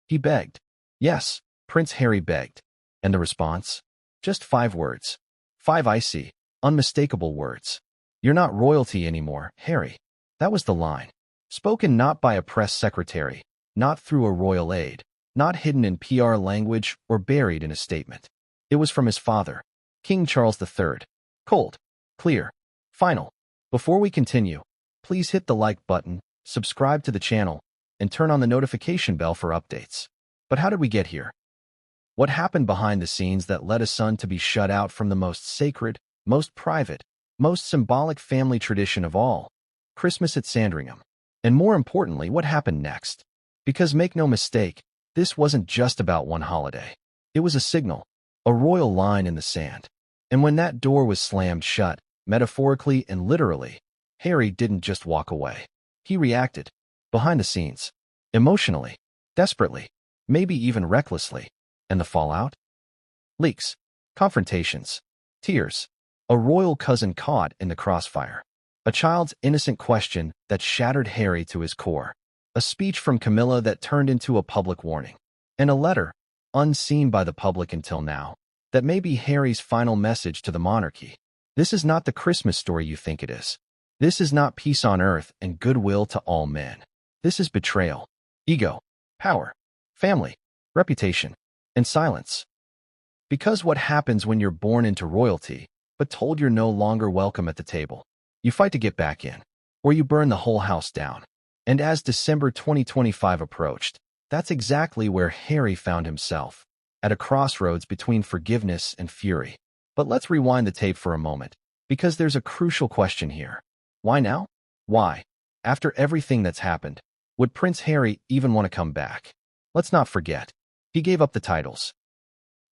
He begged. Yes, Prince Harry begged. And the response? Just 5 words. 5 icy, unmistakable words. You're not royalty anymore, Harry. That was the line. Spoken not by a press secretary, not through a royal aide, not hidden in PR language or buried in a statement. It was from his father, King Charles III. Cold, clear, final. Before we continue, please hit the like button, subscribe to the channel, and turn on the notification bell for updates. But how did we get here? What happened behind the scenes that led a son to be shut out from the most sacred, most private, most symbolic family tradition of all, Christmas at Sandringham? And more importantly, what happened next? Because make no mistake, this wasn't just about one holiday. It was a signal, a royal line in the sand. And when that door was slammed shut, metaphorically and literally, Harry didn't just walk away. He reacted, behind the scenes, emotionally, desperately, maybe even recklessly. And the fallout? Leaks, confrontations, tears, a royal cousin caught in the crossfire, a child's innocent question that shattered Harry to his core, a speech from Camilla that turned into a public warning, and a letter, unseen by the public until now, that may be Harry's final message to the monarchy. This is not the Christmas story you think it is. This is not peace on earth and goodwill to all men. This is betrayal, ego, power, family, reputation, and silence. Because what happens when you're born into royalty, but told you're no longer welcome at the table? You fight to get back in, or you burn the whole house down. And as December 2025 approached, that's exactly where Harry found himself, at a crossroads between forgiveness and fury. But let's rewind the tape for a moment, because there's a crucial question here. Why now? Why, after everything that's happened, would Prince Harry even want to come back? Let's not forget, he gave up the titles.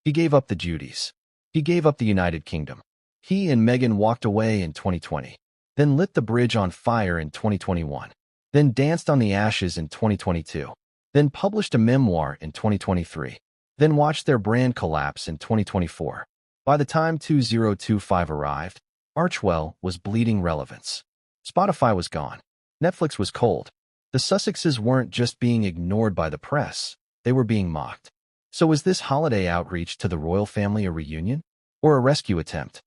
He gave up the duties. He gave up the United Kingdom. He and Meghan walked away in 2020, then lit the bridge on fire in 2021, then danced on the ashes in 2022, then published a memoir in 2023, then watched their brand collapse in 2024. By the time 2025 arrived, Archewell was bleeding relevance. Spotify was gone. Netflix was cold. The Sussexes weren't just being ignored by the press, they were being mocked. So was this holiday outreach to the royal family a reunion? Or a rescue attempt?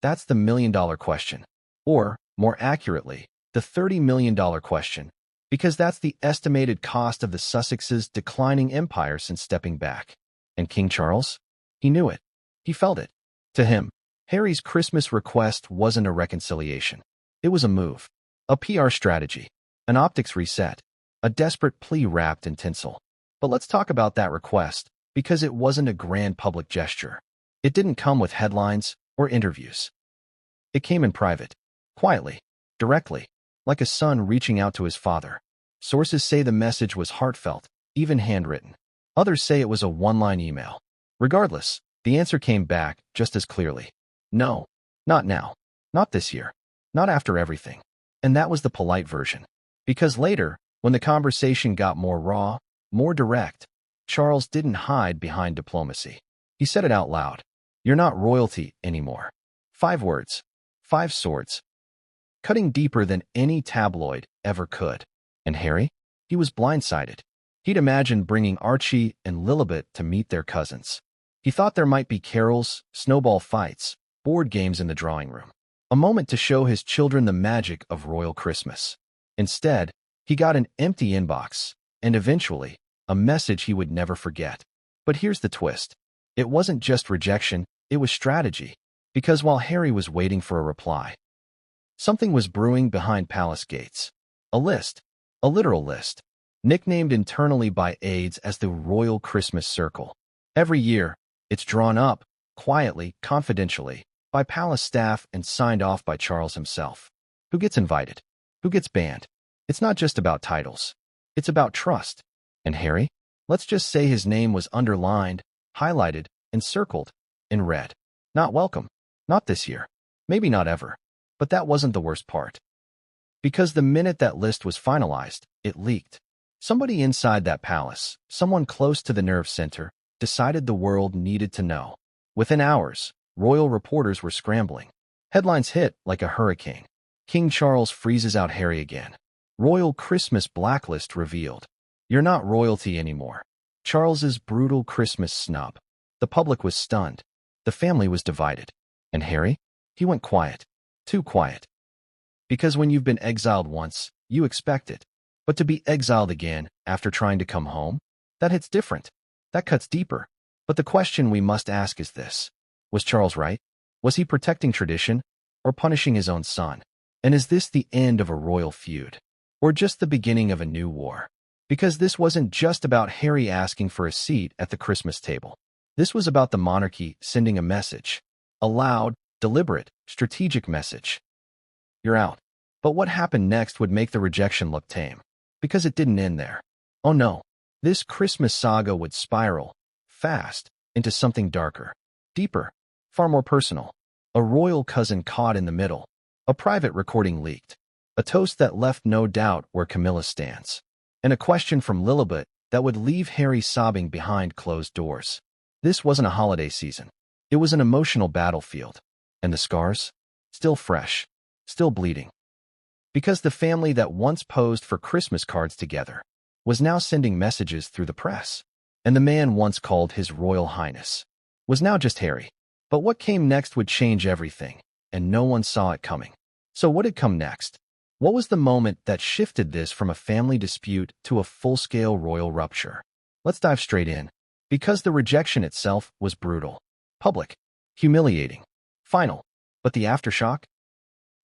That's the million-dollar question. Or, more accurately, the $30 million question. Because that's the estimated cost of the Sussexes' declining empire since stepping back. And King Charles? He knew it. He felt it. To him, Harry's Christmas request wasn't a reconciliation. It was a move. A PR strategy. An optics reset. A desperate plea wrapped in tinsel. But let's talk about that request, because it wasn't a grand public gesture. It didn't come with headlines or interviews. It came in private, quietly, directly, like a son reaching out to his father. Sources say the message was heartfelt, even handwritten. Others say it was a one-line email. Regardless, the answer came back just as clearly. No, not now, not this year, not after everything. And that was the polite version. Because later, when the conversation got more raw, more direct, Charles didn't hide behind diplomacy. He said it out loud. You're not royalty anymore. 5 words. 5 swords. Cutting deeper than any tabloid ever could. And Harry? He was blindsided. He'd imagined bringing Archie and Lilibet to meet their cousins. He thought there might be carols, snowball fights, board games in the drawing room. A moment to show his children the magic of royal Christmas. Instead, he got an empty inbox, and eventually, a message he would never forget. But here's the twist. It wasn't just rejection, it was strategy. Because while Harry was waiting for a reply, something was brewing behind palace gates. A list, a literal list, nicknamed internally by aides as the Royal Christmas Circle. Every year, it's drawn up, quietly, confidentially, by palace staff and signed off by Charles himself. Who gets invited? Who gets banned? It's not just about titles. It's about trust. And Harry? Let's just say his name was underlined, highlighted, and circled, in red. Not welcome. Not this year. Maybe not ever. But that wasn't the worst part. Because the minute that list was finalized, it leaked. Somebody inside that palace, someone close to the nerve center, decided the world needed to know. Within hours, royal reporters were scrambling. Headlines hit like a hurricane. King Charles freezes out Harry again. Royal Christmas blacklist revealed. You're not royalty anymore. Charles's brutal Christmas snub. The public was stunned. The family was divided. And Harry? He went quiet. Too quiet. Because when you've been exiled once, you expect it. But to be exiled again after trying to come home? That hits different. That cuts deeper. But the question we must ask is this. Was Charles right? Was he protecting tradition or punishing his own son? And is this the end of a royal feud? Or just the beginning of a new war? Because this wasn't just about Harry asking for a seat at the Christmas table. This was about the monarchy sending a message. A loud, deliberate, strategic message. You're out. But what happened next would make the rejection look tame. Because it didn't end there. Oh no. This Christmas saga would spiral, fast, into something darker, deeper, far more personal. A royal cousin caught in the middle. A private recording leaked. A toast that left no doubt where Camilla stands. And a question from Lilibet that would leave Harry sobbing behind closed doors. This wasn't a holiday season. It was an emotional battlefield. And the scars? Still fresh. Still bleeding. Because the family that once posed for Christmas cards together was now sending messages through the press. And the man once called His Royal Highness was now just Harry. But what came next would change everything, and no one saw it coming. So what had come next? What was the moment that shifted this from a family dispute to a full-scale royal rupture? Let's dive straight in. Because the rejection itself was brutal, public, humiliating, final. But the aftershock?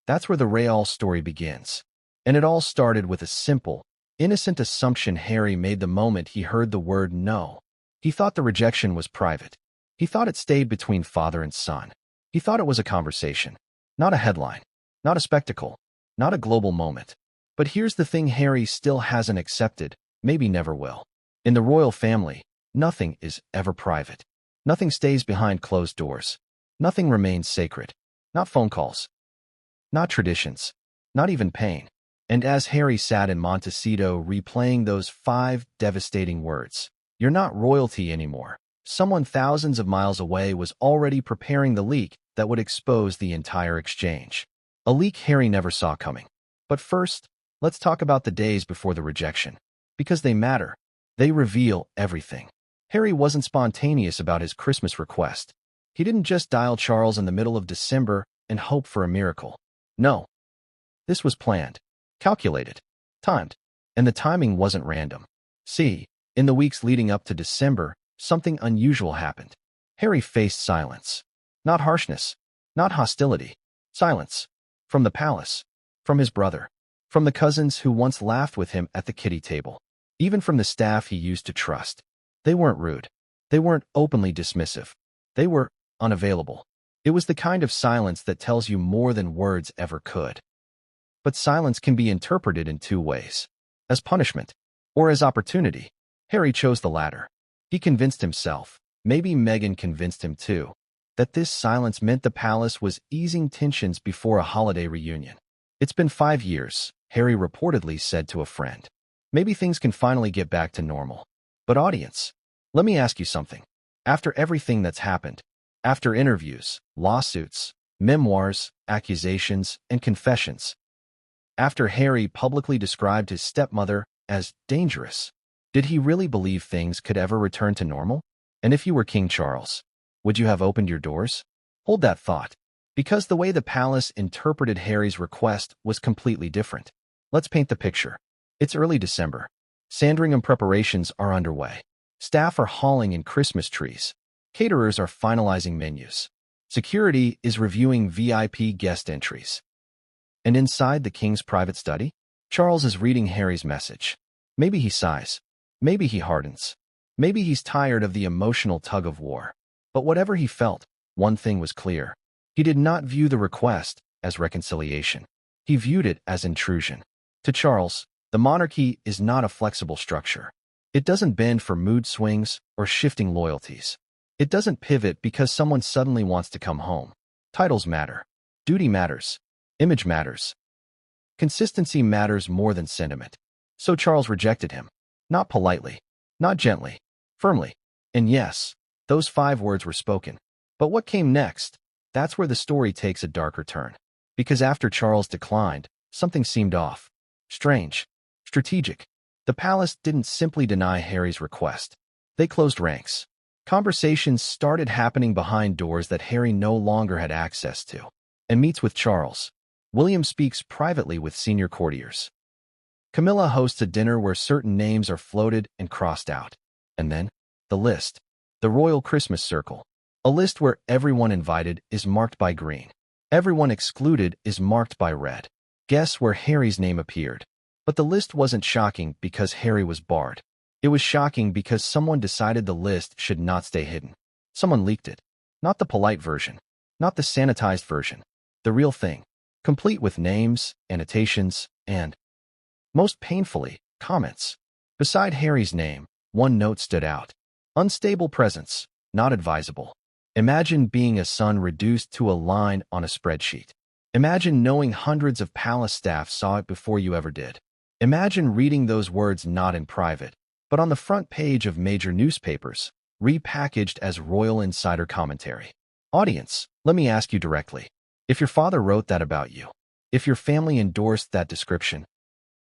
That's where the real story begins. And it all started with a simple, innocent assumption Harry made the moment he heard the word no. He thought the rejection was private. He thought it stayed between father and son. He thought it was a conversation, not a headline, not a spectacle. Not a global moment. But here's the thing Harry still hasn't accepted, maybe never will. In the royal family, nothing is ever private. Nothing stays behind closed doors. Nothing remains sacred. Not phone calls. Not traditions. Not even pain. And as Harry sat in Montecito replaying those 5 devastating words, "You're not royalty anymore," someone thousands of miles away was already preparing the leak that would expose the entire exchange. A leak Harry never saw coming. But first, let's talk about the days before the rejection. Because they matter. They reveal everything. Harry wasn't spontaneous about his Christmas request. He didn't just dial Charles in the middle of December and hope for a miracle. No. This was planned, calculated, timed. And the timing wasn't random. See, in the weeks leading up to December, something unusual happened. Harry faced silence. Not harshness. Not hostility. Silence. From the palace, from his brother, from the cousins who once laughed with him at the kiddie table, even from the staff he used to trust. They weren't rude. They weren't openly dismissive. They were unavailable. It was the kind of silence that tells you more than words ever could. But silence can be interpreted in 2 ways. As punishment, or as opportunity. Harry chose the latter. He convinced himself, maybe Meghan convinced him too, that this silence meant the palace was easing tensions before a holiday reunion. "It's been 5 years," Harry reportedly said to a friend. "Maybe things can finally get back to normal." But audience, let me ask you something. After everything that's happened, after interviews, lawsuits, memoirs, accusations, and confessions, after Harry publicly described his stepmother as dangerous, did he really believe things could ever return to normal? And if you were King Charles, would you have opened your doors? Hold that thought, because the way the palace interpreted Harry's request was completely different. Let's paint the picture. It's early December. Sandringham preparations are underway. Staff are hauling in Christmas trees. Caterers are finalizing menus. Security is reviewing VIP guest entries. And inside the king's private study, Charles is reading Harry's message. Maybe he sighs. Maybe he hardens. Maybe he's tired of the emotional tug-of-war. But whatever he felt, one thing was clear. He did not view the request as reconciliation. He viewed it as intrusion. To Charles, the monarchy is not a flexible structure. It doesn't bend for mood swings or shifting loyalties. It doesn't pivot because someone suddenly wants to come home. Titles matter. Duty matters. Image matters. Consistency matters more than sentiment. So Charles rejected him. Not politely. Not gently. Firmly. And yes, those 5 words were spoken. But what came next? That's where the story takes a darker turn. Because after Charles declined, something seemed off. Strange. Strategic. The palace didn't simply deny Harry's request. They closed ranks. Conversations started happening behind doors that Harry no longer had access to. And meets with Charles. William speaks privately with senior courtiers. Camilla hosts a dinner where certain names are floated and crossed out. And then, the list. The Royal Christmas Circle. A list where everyone invited is marked by green. Everyone excluded is marked by red. Guess where Harry's name appeared. But the list wasn't shocking because Harry was barred. It was shocking because someone decided the list should not stay hidden. Someone leaked it. Not the polite version. Not the sanitized version. The real thing. Complete with names, annotations, and, most painfully, comments. Beside Harry's name, one note stood out. Unstable presence. Not advisable. Imagine being a son reduced to a line on a spreadsheet. Imagine knowing hundreds of palace staff saw it before you ever did. Imagine reading those words not in private, but on the front page of major newspapers, repackaged as royal insider commentary. Audience, let me ask you directly. If your father wrote that about you, if your family endorsed that description,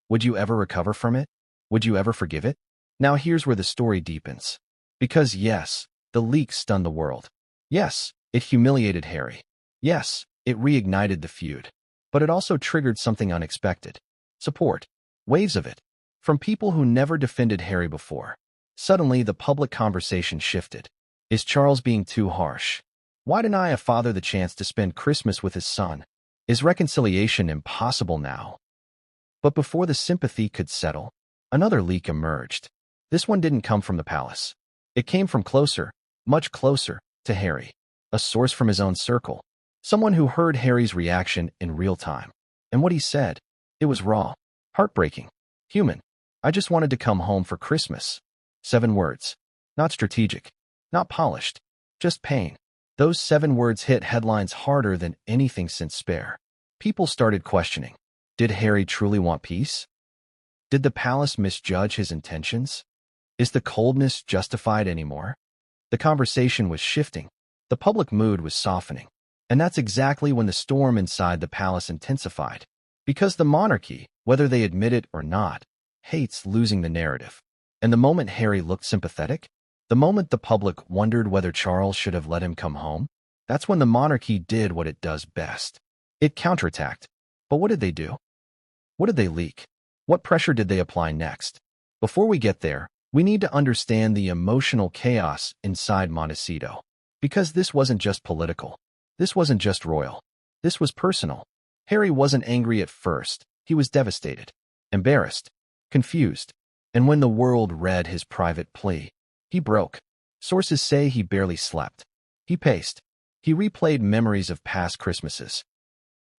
would you ever recover from it? Would you ever forgive it? Now here's where the story deepens. Because yes, the leak stunned the world. Yes, it humiliated Harry. Yes, it reignited the feud. But it also triggered something unexpected. Support. Waves of it. From people who never defended Harry before. Suddenly, the public conversation shifted. Is Charles being too harsh? Why deny a father the chance to spend Christmas with his son? Is reconciliation impossible now? But before the sympathy could settle, another leak emerged. This one didn't come from the palace. It came from closer, much closer, to Harry. A source from his own circle. Someone who heard Harry's reaction in real time. And what he said, it was raw, heartbreaking, human. I just wanted to come home for Christmas. 7 words. Not strategic. Not polished. Just pain. Those 7 words hit headlines harder than anything since Spare. People started questioning. Did Harry truly want peace? Did the palace misjudge his intentions? Is the coldness justified anymore? The conversation was shifting. The public mood was softening. And that's exactly when the storm inside the palace intensified. Because the monarchy, whether they admit it or not, hates losing the narrative. And the moment Harry looked sympathetic, the moment the public wondered whether Charles should have let him come home, that's when the monarchy did what it does best. It counterattacked. But what did they do? What did they leak? What pressure did they apply next? Before we get there, we need to understand the emotional chaos inside Montecito. Because this wasn't just political. This wasn't just royal. This was personal. Harry wasn't angry at first. He was devastated, embarrassed, confused. And when the world read his private plea, he broke. Sources say he barely slept. He paced. He replayed memories of past Christmases.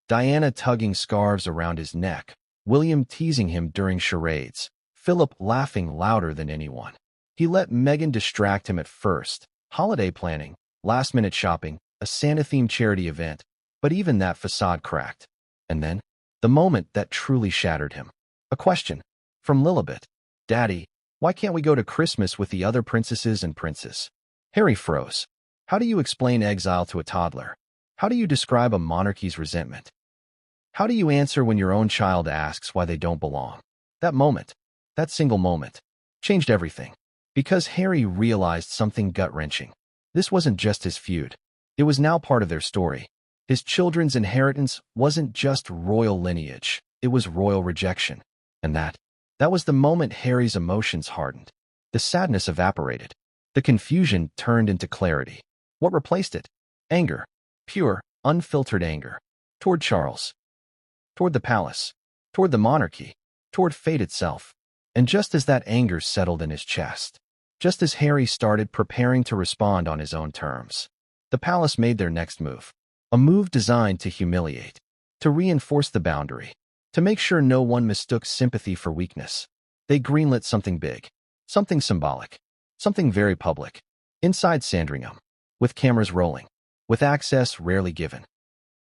Diana tugging scarves around his neck, William teasing him during charades, Philip laughing louder than anyone. He let Meghan distract him at first. Holiday planning, last-minute shopping, a Santa-themed charity event. But even that facade cracked. And then, the moment that truly shattered him. A question. From Lilibet. Daddy, why can't we go to Christmas with the other princesses and princes? Harry froze. How do you explain exile to a toddler? How do you describe a monarchy's resentment? How do you answer when your own child asks why they don't belong? That moment, that single moment, changed everything. Because Harry realized something gut-wrenching. This wasn't just his feud. It was now part of their story. His children's inheritance wasn't just royal lineage. It was royal rejection. And that was the moment Harry's emotions hardened. The sadness evaporated. The confusion turned into clarity. What replaced it? Anger. Pure, unfiltered anger. Toward Charles. Toward the palace. Toward the monarchy. Toward fate itself. And just as that anger settled in his chest, just as Harry started preparing to respond on his own terms, the palace made their next move. A move designed to humiliate, to reinforce the boundary, to make sure no one mistook sympathy for weakness. They greenlit something big, something symbolic, something very public, inside Sandringham, with cameras rolling, with access rarely given.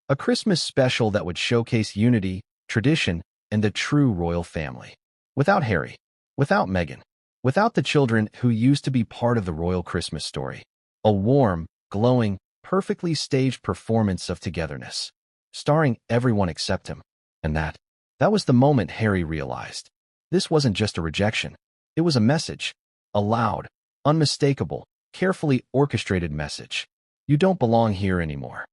A Christmas special that would showcase unity, tradition, and the true royal family. Without Harry, without Meghan, without the children who used to be part of the royal Christmas story. A warm, glowing, perfectly staged performance of togetherness, starring everyone except him. And that was the moment Harry realized. This wasn't just a rejection. It was a message. A loud, unmistakable, carefully orchestrated message. You don't belong here anymore.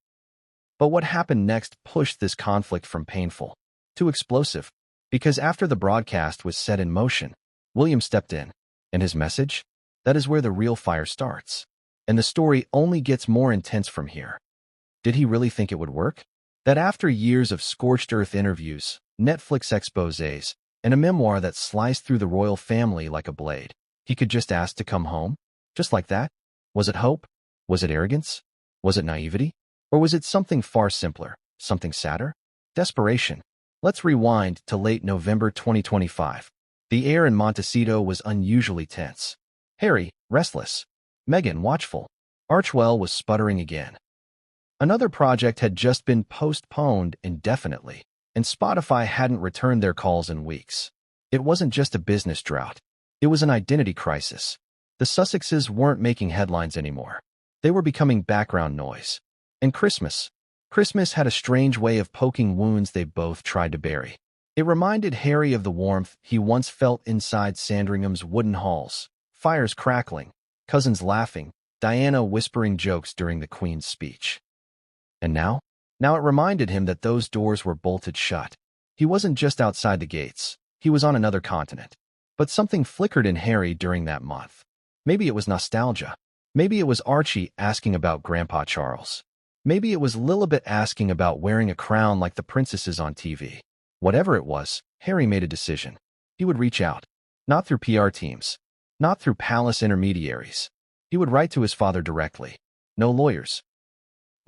But what happened next pushed this conflict from painful to explosive, because after the broadcast was set in motion, William stepped in, and his message? That is where the real fire starts. And the story only gets more intense from here. Did he really think it would work? That after years of scorched earth interviews, Netflix exposés, and a memoir that sliced through the royal family like a blade, he could just ask to come home? Just like that? Was it hope? Was it arrogance? Was it naivety? Or was it something far simpler, something sadder? Desperation. Let's rewind to late November 2025. The air in Montecito was unusually tense. Harry, restless. Meghan, watchful. Archewell was sputtering again. Another project had just been postponed indefinitely, and Spotify hadn't returned their calls in weeks. It wasn't just a business drought. It was an identity crisis. The Sussexes weren't making headlines anymore. They were becoming background noise. And Christmas had a strange way of poking wounds they both tried to bury. It reminded Harry of the warmth he once felt inside Sandringham's wooden halls, fires crackling, cousins laughing, Diana whispering jokes during the Queen's speech. And now? Now it reminded him that those doors were bolted shut. He wasn't just outside the gates. He was on another continent. But something flickered in Harry during that month. Maybe it was nostalgia. Maybe it was Archie asking about Grandpa Charles. Maybe it was Lilibet asking about wearing a crown like the princesses on TV. Whatever it was, Harry made a decision. He would reach out. Not through PR teams. Not through palace intermediaries. He would write to his father directly. No lawyers.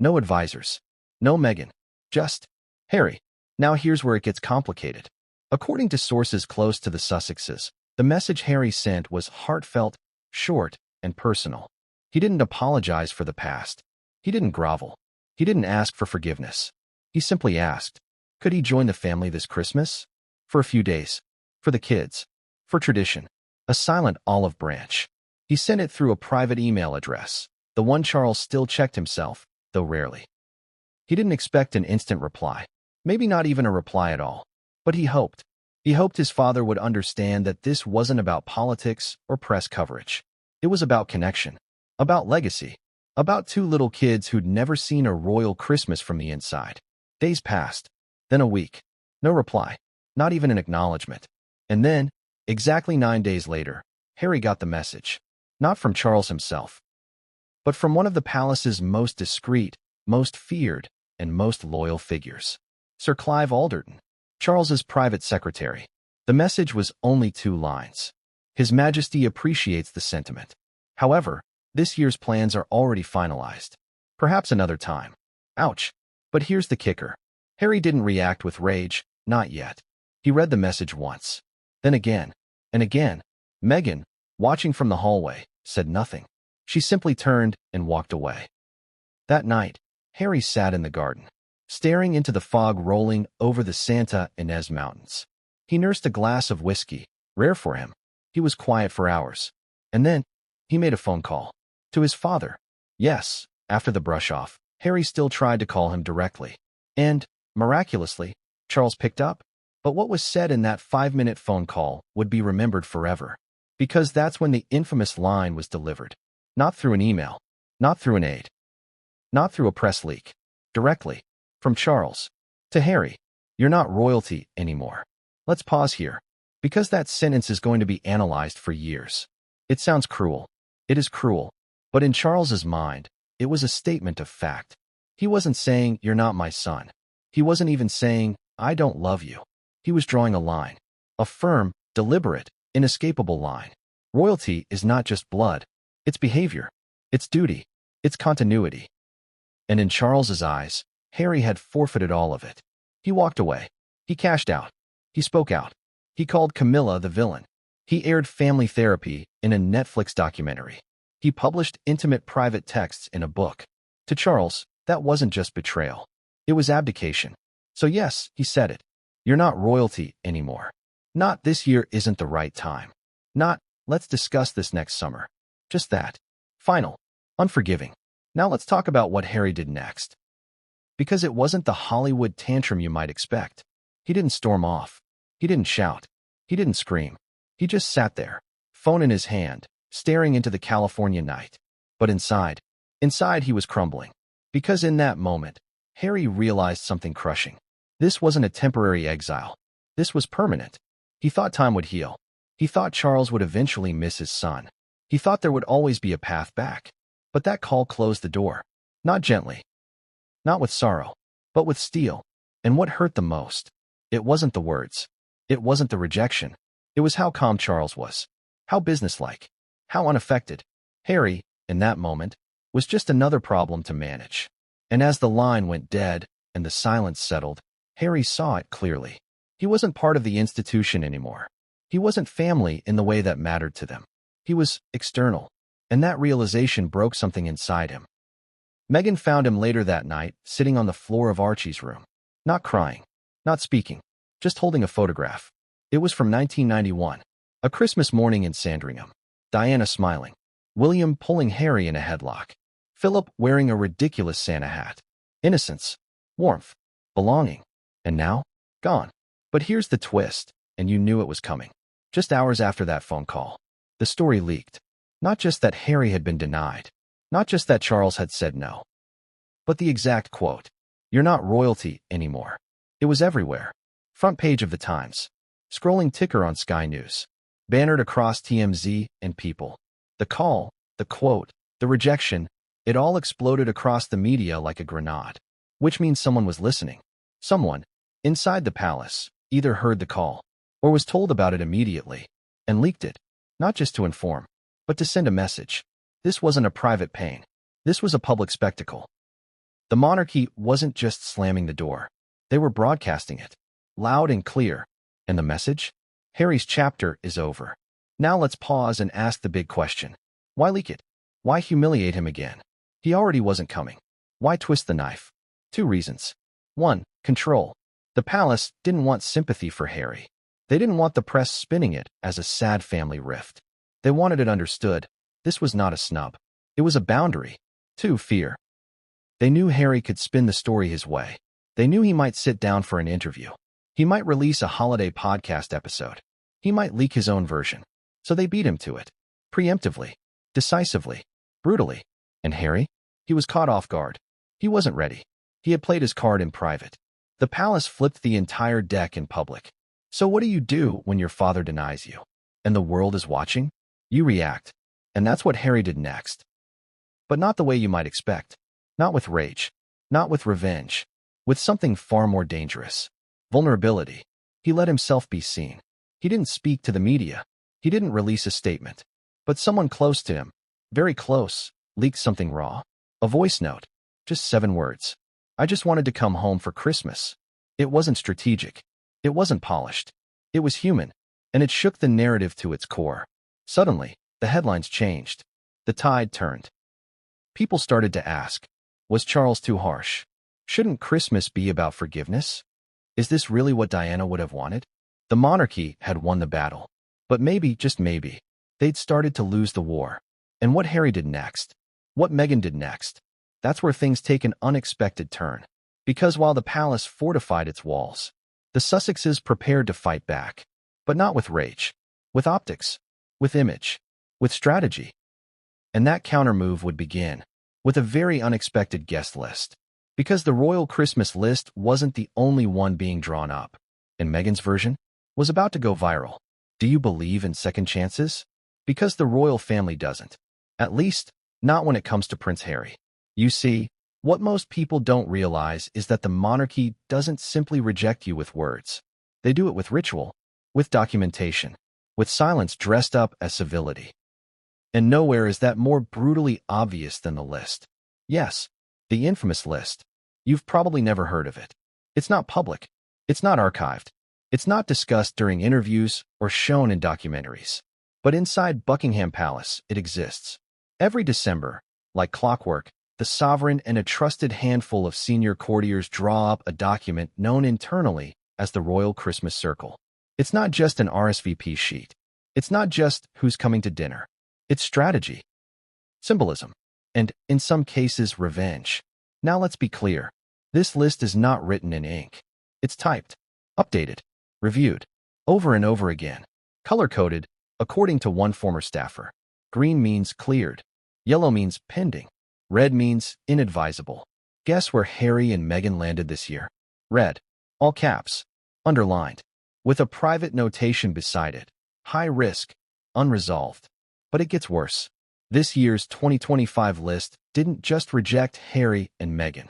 No advisors. No Meghan. Just Harry. Now here's where it gets complicated. According to sources close to the Sussexes, the message Harry sent was heartfelt, short, and personal. He didn't apologize for the past. He didn't grovel. He didn't ask for forgiveness. He simply asked, could he join the family this Christmas? For a few days. For the kids. For tradition. A silent olive branch. He sent it through a private email address, the one Charles still checked himself, though rarely. He didn't expect an instant reply. Maybe not even a reply at all. But he hoped. He hoped his father would understand that this wasn't about politics or press coverage. It was about connection. About legacy. About two little kids who'd never seen a royal Christmas from the inside. Days passed. Then a week. No reply. Not even an acknowledgement. And then, exactly 9 days later, Harry got the message. Not from Charles himself, but from one of the palace's most discreet, most feared, and most loyal figures. Sir Clive Alderton, Charles's private secretary. The message was only 2 lines. His Majesty appreciates the sentiment. However, this year's plans are already finalized. Perhaps another time. Ouch. But here's the kicker. Harry didn't react with rage, not yet. He read the message once. Then again. And again. Meghan, watching from the hallway, said nothing. She simply turned and walked away. That night, Harry sat in the garden, staring into the fog rolling over the Santa Ynez Mountains. He nursed a glass of whiskey, rare for him. He was quiet for hours. And then, he made a phone call. To his father. Yes, after the brush-off, Harry still tried to call him directly. And, miraculously, Charles picked up. But what was said in that 5-minute phone call would be remembered forever. Because that's when the infamous line was delivered. Not through an email. Not through an aide. Not through a press leak. Directly. From Charles. To Harry. You're not royalty anymore. Let's pause here. Because that sentence is going to be analyzed for years. It sounds cruel. It is cruel. But in Charles's mind, it was a statement of fact. He wasn't saying, you're not my son. He wasn't even saying, I don't love you. He was drawing a line. A firm, deliberate, inescapable line. Royalty is not just blood. It's behavior. It's duty. It's continuity. And in Charles's eyes, Harry had forfeited all of it. He walked away. He cashed out. He spoke out. He called Camilla the villain. He aired family therapy in a Netflix documentary. He published intimate private texts in a book. To Charles, that wasn't just betrayal. It was abdication. So yes, he said it. You're not royalty anymore. Not this year isn't the right time. Not, let's discuss this next summer. Just that. Final. Unforgiving. Now let's talk about what Harry did next. Because it wasn't the Hollywood tantrum you might expect. He didn't storm off. He didn't shout. He didn't scream. He just sat there, phone in his hand, staring into the California night. But inside he was crumbling. Because in that moment, Harry realized something crushing. This wasn't a temporary exile. This was permanent. He thought time would heal. He thought Charles would eventually miss his son. He thought there would always be a path back. But that call closed the door. Not gently. Not with sorrow. But with steel. And what hurt the most? It wasn't the words. It wasn't the rejection. It was how calm Charles was. How businesslike. How unaffected. Harry, in that moment, was just another problem to manage. And as the line went dead and the silence settled, Harry saw it clearly. He wasn't part of the institution anymore. He wasn't family in the way that mattered to them. He was external, and that realization broke something inside him. Meghan found him later that night, sitting on the floor of Archie's room. Not crying, not speaking, just holding a photograph. It was from 1991, a Christmas morning in Sandringham. Diana smiling. William pulling Harry in a headlock. Philip wearing a ridiculous Santa hat. Innocence, warmth, belonging. And now? Gone. But here's the twist, and you knew it was coming. Just hours after that phone call, the story leaked. Not just that Harry had been denied. Not just that Charles had said no. But the exact quote. You're not royalty anymore. It was everywhere. Front page of the Times. Scrolling ticker on Sky News. Bannered across TMZ and People. The call, the quote, the rejection, it all exploded across the media like a grenade. Which means someone was listening. Someone, inside the palace, either heard the call, or was told about it immediately, and leaked it, not just to inform, but to send a message. This wasn't a private pain. This was a public spectacle. The monarchy wasn't just slamming the door. They were broadcasting it, loud and clear. And the message? Harry's chapter is over. Now let's pause and ask the big question. Why leak it? Why humiliate him again? He already wasn't coming. Why twist the knife? 2 reasons. 1. Control. The palace didn't want sympathy for Harry. They didn't want the press spinning it as a sad family rift. They wanted it understood. This was not a snub. It was a boundary. 2. Fear. They knew Harry could spin the story his way. They knew he might sit down for an interview. He might release a holiday podcast episode. He might leak his own version. So they beat him to it. Preemptively. Decisively. Brutally. And Harry? He was caught off guard. He wasn't ready. He had played his card in private. The palace flipped the entire deck in public. So what do you do when your father denies you? And the world is watching? You react. And that's what Harry did next. But not the way you might expect. Not with rage. Not with revenge. With something far more dangerous. Vulnerability. He let himself be seen. He didn't speak to the media. He didn't release a statement. But someone close to him, very close, leaked something raw. A voice note. Just 7 words. I just wanted to come home for Christmas. It wasn't strategic. It wasn't polished. It was human. And it shook the narrative to its core. Suddenly, the headlines changed. The tide turned. People started to ask, was Charles too harsh? Shouldn't Christmas be about forgiveness? Is this really what Diana would have wanted? The monarchy had won the battle. But maybe, just maybe, they'd started to lose the war. And what Harry did next, what Meghan did next, that's where things take an unexpected turn. Because while the palace fortified its walls, the Sussexes prepared to fight back. But not with rage. With optics. With image. With strategy. And that countermove would begin with a very unexpected guest list. Because the royal Christmas list wasn't the only one being drawn up. And Meghan's version was about to go viral. Do you believe in second chances? Because the royal family doesn't. At least, not when it comes to Prince Harry. You see, what most people don't realize is that the monarchy doesn't simply reject you with words. They do it with ritual, with documentation, with silence dressed up as civility. And nowhere is that more brutally obvious than the list. Yes, the infamous list. You've probably never heard of it. It's not public. It's not archived. It's not discussed during interviews or shown in documentaries. But inside Buckingham Palace, it exists. Every December, like clockwork, the sovereign and a trusted handful of senior courtiers draw up a document known internally as the Royal Christmas Circle. It's not just an RSVP sheet. It's not just who's coming to dinner. It's strategy, symbolism, and, in some cases, revenge. Now let's be clear. This list is not written in ink. It's typed, updated, reviewed, over and over again, color-coded, according to one former staffer. Green means cleared. Yellow means pending. Red means inadvisable. Guess where Harry and Meghan landed this year? Red. All caps. Underlined. With a private notation beside it. High risk. Unresolved. But it gets worse. This year's 2025 list didn't just reject Harry and Meghan.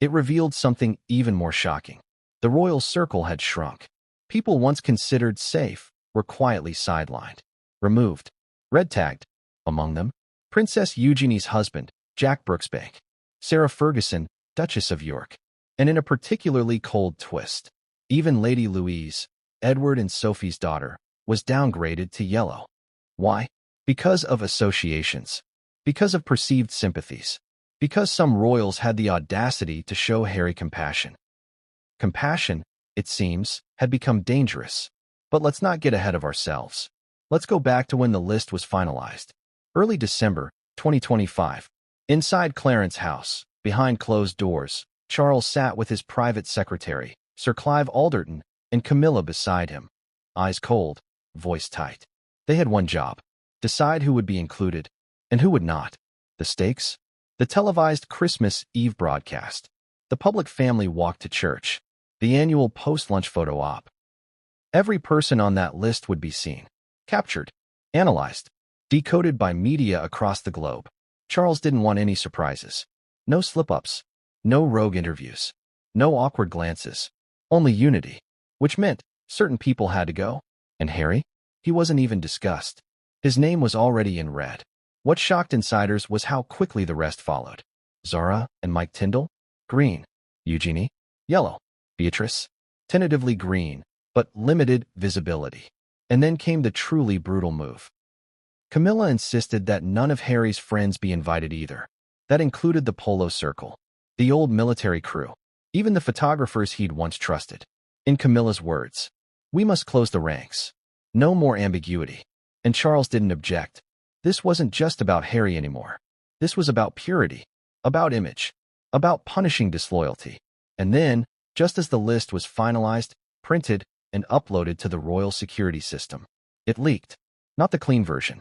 It revealed something even more shocking. The royal circle had shrunk. People once considered safe were quietly sidelined, removed, red-tagged. Among them, Princess Eugenie's husband, Jack Brooksbank, Sarah Ferguson, Duchess of York, and in a particularly cold twist, even Lady Louise, Edward and Sophie's daughter, was downgraded to yellow. Why? Because of associations. Because of perceived sympathies. Because some royals had the audacity to show Harry compassion. Compassion, it seems, had become dangerous. But let's not get ahead of ourselves. Let's go back to when the list was finalized. Early December 2025. Inside Clarence House, behind closed doors, Charles sat with his private secretary, Sir Clive Alderton, and Camilla beside him. Eyes cold, voice tight. They had one job. Decide who would be included and who would not. The stakes? The televised Christmas Eve broadcast. The public family walk to church. The annual post-lunch photo op. Every person on that list would be seen, captured, analyzed, decoded by media across the globe. Charles didn't want any surprises. No slip-ups. No rogue interviews. No awkward glances. Only unity. Which meant certain people had to go. And Harry? He wasn't even discussed. His name was already in red. What shocked insiders was how quickly the rest followed. Zara and Mike Tyndall? Green. Eugenie? Yellow. Beatrice? Tentatively green, but limited visibility. And then came the truly brutal move. Camilla insisted that none of Harry's friends be invited either. That included the polo circle, the old military crew, even the photographers he'd once trusted. In Camilla's words, "We must close the ranks. No more ambiguity." And Charles didn't object. This wasn't just about Harry anymore. This was about purity, about image, about punishing disloyalty. And then, just as the list was finalized, printed, and uploaded to the royal security system, it leaked. Not the clean version.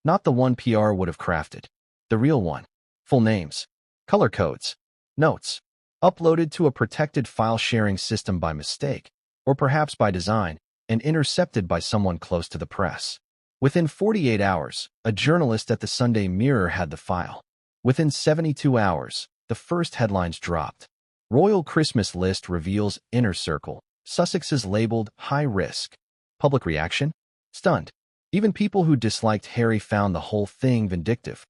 Not the one PR would have crafted. The real one. Full names, color codes, notes, uploaded to a protected file-sharing system by mistake, or perhaps by design, and intercepted by someone close to the press. Within 48 hours, a journalist at the Sunday Mirror had the file. Within 72 hours, the first headlines dropped. Royal Christmas List reveals inner circle. Sussexes labeled high risk. Public reaction? Stunned. Even people who disliked Harry found the whole thing vindictive.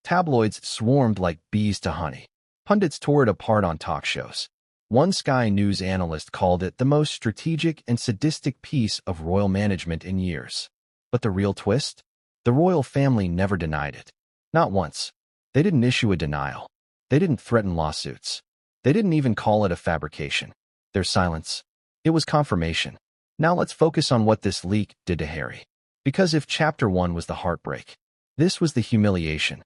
Tabloids swarmed like bees to honey. Pundits tore it apart on talk shows. One Sky News analyst called it the most strategic and sadistic piece of royal management in years. But the real twist? The royal family never denied it. Not once. They didn't issue a denial. They didn't threaten lawsuits. They didn't even call it a fabrication. Their silence. It was confirmation. Now let's focus on what this leak did to Harry. Because if Chapter 1 was the heartbreak, this was the humiliation.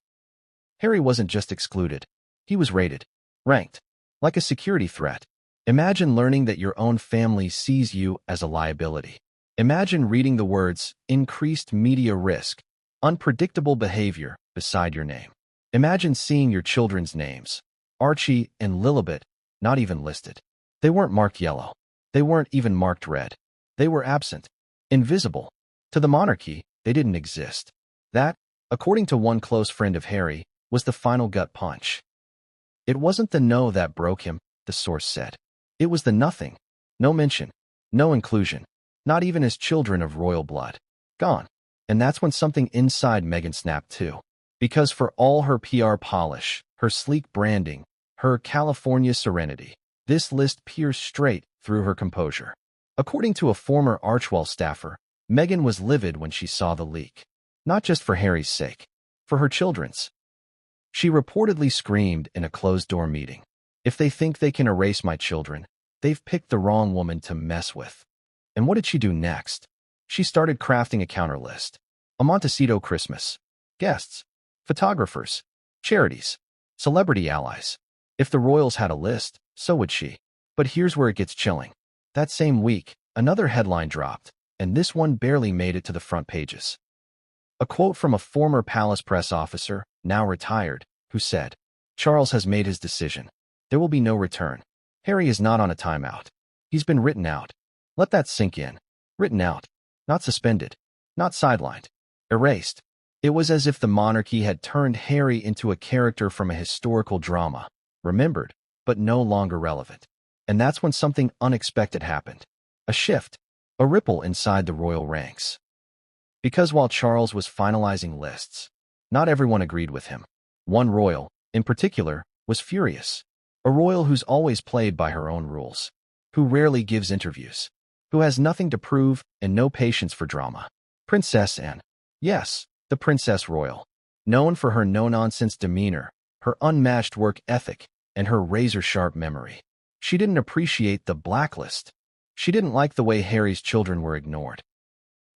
Harry wasn't just excluded. He was rated. Ranked. Like a security threat. Imagine learning that your own family sees you as a liability. Imagine reading the words, increased media risk, unpredictable behavior, beside your name. Imagine seeing your children's names, Archie and Lilibet, not even listed. They weren't marked yellow. They weren't even marked red. They were absent. Invisible. To the monarchy, they didn't exist. That, according to one close friend of Harry, was the final gut punch. It wasn't the no that broke him, the source said. It was the nothing. No mention. No inclusion. Not even as children of royal blood. Gone. And that's when something inside Meghan snapped too. Because for all her PR polish, her sleek branding, her California serenity, this list pierced straight through her composure. According to a former Archewell staffer, Meghan was livid when she saw the leak. Not just for Harry's sake. For her children's. She reportedly screamed in a closed-door meeting. If they think they can erase my children, they've picked the wrong woman to mess with. And what did she do next? She started crafting a counter list. A Montecito Christmas. Guests. Photographers. Charities. Celebrity allies. If the royals had a list, so would she. But here's where it gets chilling. That same week, another headline dropped, and this one barely made it to the front pages. A quote from a former palace press officer, now retired, who said, "Charles has made his decision. There will be no return. Harry is not on a timeout. He's been written out. Let that sink in. Written out. Not suspended. Not sidelined. Erased." It was as if the monarchy had turned Harry into a character from a historical drama, remembered, but no longer relevant. And that's when something unexpected happened. A shift, a ripple inside the royal ranks. Because while Charles was finalizing lists, not everyone agreed with him. One royal, in particular, was furious. A royal who's always played by her own rules, who rarely gives interviews, who has nothing to prove and no patience for drama. Princess Anne. Yes, the Princess Royal. Known for her no-nonsense demeanor, her unmatched work ethic, and her razor-sharp memory. She didn't appreciate the blacklist. She didn't like the way Harry's children were ignored.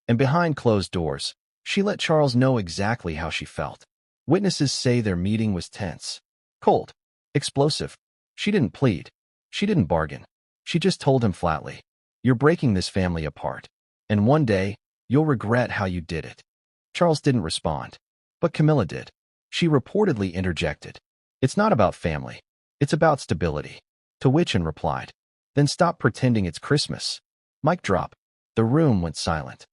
And behind closed doors, she let Charles know exactly how she felt. Witnesses say their meeting was tense, cold, explosive. She didn't plead. She didn't bargain. She just told him flatly, "You're breaking this family apart. And one day, you'll regret how you did it." Charles didn't respond. But Camilla did. She reportedly interjected, "It's not about family. It's about stability." To which Anne replied, "Then stop pretending it's Christmas." Mic drop. The room went silent.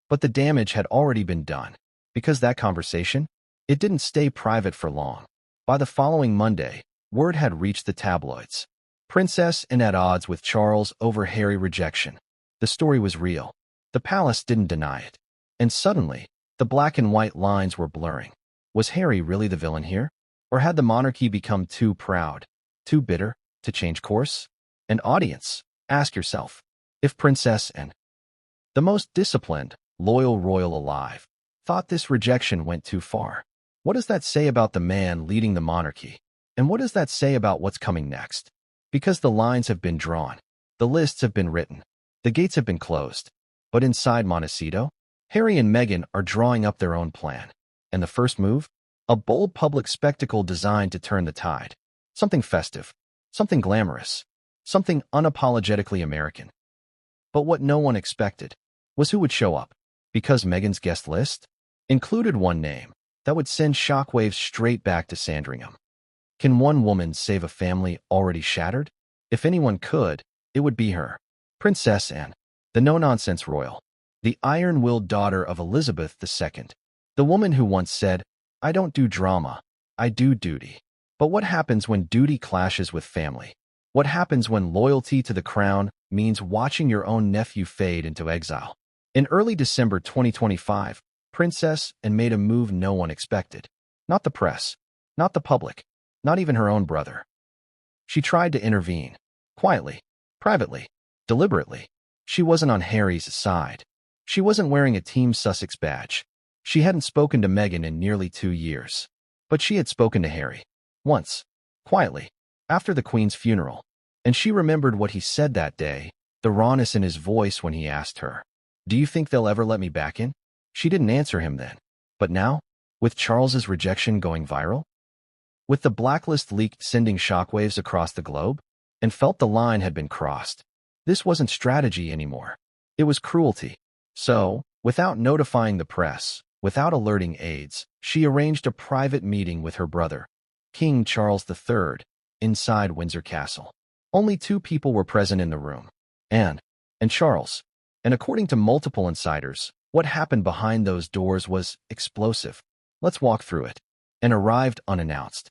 But the damage had already been done. Because that conversation, it didn't stay private for long. By the following Monday, word had reached the tabloids. Princess Anne at odds with Charles over Harry rejection. The story was real. The palace didn't deny it. And suddenly, the black and white lines were blurring. Was Harry really the villain here? Or had the monarchy become too proud, too bitter, to change course? And audience, ask yourself, if Princess Anne, the most disciplined, loyal royal alive, thought this rejection went too far, what does that say about the man leading the monarchy? And what does that say about what's coming next? Because the lines have been drawn, the lists have been written, the gates have been closed. But inside Montecito, Harry and Meghan are drawing up their own plan. And the first move? A bold public spectacle designed to turn the tide. Something festive, something glamorous, something unapologetically American. But what no one expected was who would show up, because Meghan's guest list included one name that would send shockwaves straight back to Sandringham. Can one woman save a family already shattered? If anyone could, it would be her. Princess Anne, the no-nonsense royal, the iron-willed daughter of Elizabeth II, the woman who once said, "I don't do drama, I do duty." But what happens when duty clashes with family? What happens when loyalty to the crown means watching your own nephew fade into exile? In early December 2025, Princess Anne made a move no one expected. Not the press, not the public, not even her own brother. She tried to intervene, quietly, privately, deliberately. She wasn't on Harry's side. She wasn't wearing a Team Sussex badge. She hadn't spoken to Meghan in nearly 2 years. But she had spoken to Harry. Once. Quietly. After the Queen's funeral. And she remembered what he said that day, the rawness in his voice when he asked her, "Do you think they'll ever let me back in?" She didn't answer him then. But now, with Charles's rejection going viral, with the blacklist leaked sending shockwaves across the globe, and felt the line had been crossed. This wasn't strategy anymore. It was cruelty. So, without notifying the press, without alerting aides, she arranged a private meeting with her brother, King Charles III, inside Windsor Castle. Only 2 people were present in the room, Anne and Charles. And according to multiple insiders, what happened behind those doors was explosive. Let's walk through it. Anne arrived unannounced.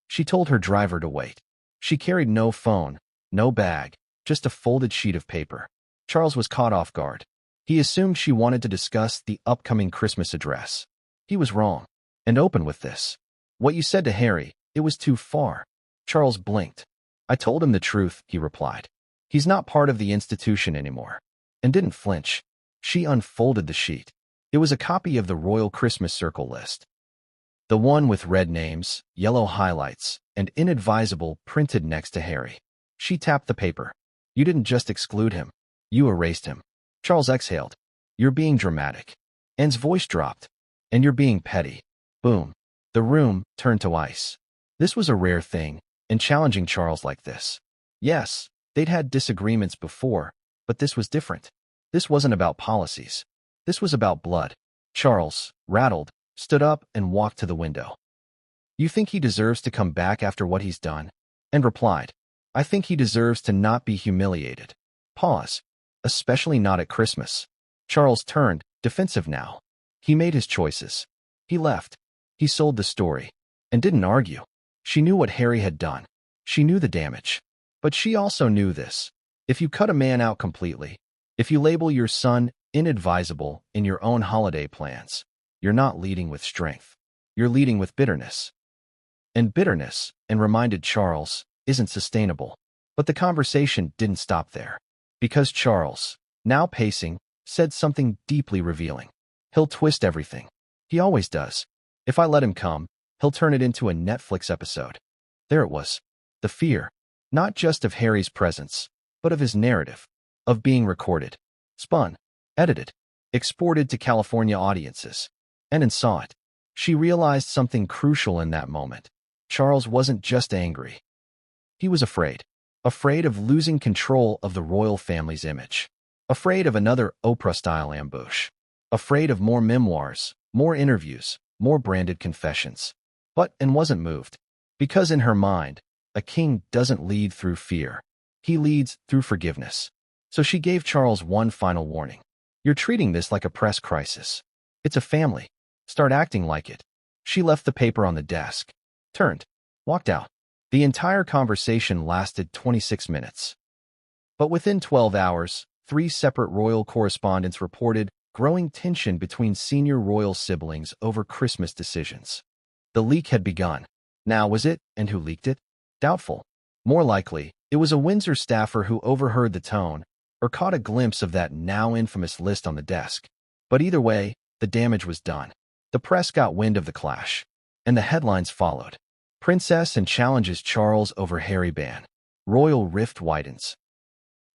She told her driver to wait. She carried no phone, no bag, just a folded sheet of paper. Charles was caught off guard. He assumed she wanted to discuss the upcoming Christmas address. He was wrong, and open with this. "What you said to Harry, it was too far." Charles blinked. "I told him the truth," he replied. "He's not part of the institution anymore." And didn't flinch. She unfolded the sheet. It was a copy of the Royal Christmas Circle list. The one with red names, yellow highlights, and inadvisable printed next to Harry. She tapped the paper. "You didn't just exclude him. You erased him." Charles exhaled. "You're being dramatic." Anne's voice dropped. "And you're being petty." Boom. The room turned to ice. This was a rare thing, and challenging Charles like this. Yes, they'd had disagreements before, but this was different. This wasn't about policies. This was about blood. Charles, rattled, stood up and walked to the window. "You think he deserves to come back after what he's done?" And replied, "I think he deserves to not be humiliated." Pause. "Especially not at Christmas." Charles turned, defensive now. He made his choices. He left. He sold the story. And didn't argue. She knew what Harry had done. She knew the damage. But she also knew this. If you cut a man out completely, if you label your son inadvisable in your own holiday plans, you're not leading with strength. You're leading with bitterness. And bitterness, and reminded Charles, isn't sustainable. But the conversation didn't stop there. Because Charles, now pacing, said something deeply revealing. "He'll twist everything. He always does. If I let him come, he'll turn it into a Netflix episode." There it was. The fear, not just of Harry's presence, but of his narrative, of being recorded, spun, edited, exported to California audiences. And saw it. She realized something crucial in that moment. Charles wasn't just angry. He was afraid. Afraid of losing control of the royal family's image. Afraid of another Oprah-style ambush. Afraid of more memoirs, more interviews, more branded confessions. But wasn't moved. Because in her mind, a king doesn't lead through fear. He leads through forgiveness. So she gave Charles one final warning. "You're treating this like a press crisis. It's a family. Start acting like it." She left the paper on the desk, turned, walked out. The entire conversation lasted 26 minutes. But within 12 hours, 3 separate royal correspondents reported growing tension between senior royal siblings over Christmas decisions. The leak had begun. Now was it, and who leaked it? Doubtful. More likely, it was a Windsor staffer who overheard the tone or caught a glimpse of that now infamous list on the desk. But either way, the damage was done. The press got wind of the clash, and the headlines followed. Princess and challenges Charles over Harry ban. Royal rift widens.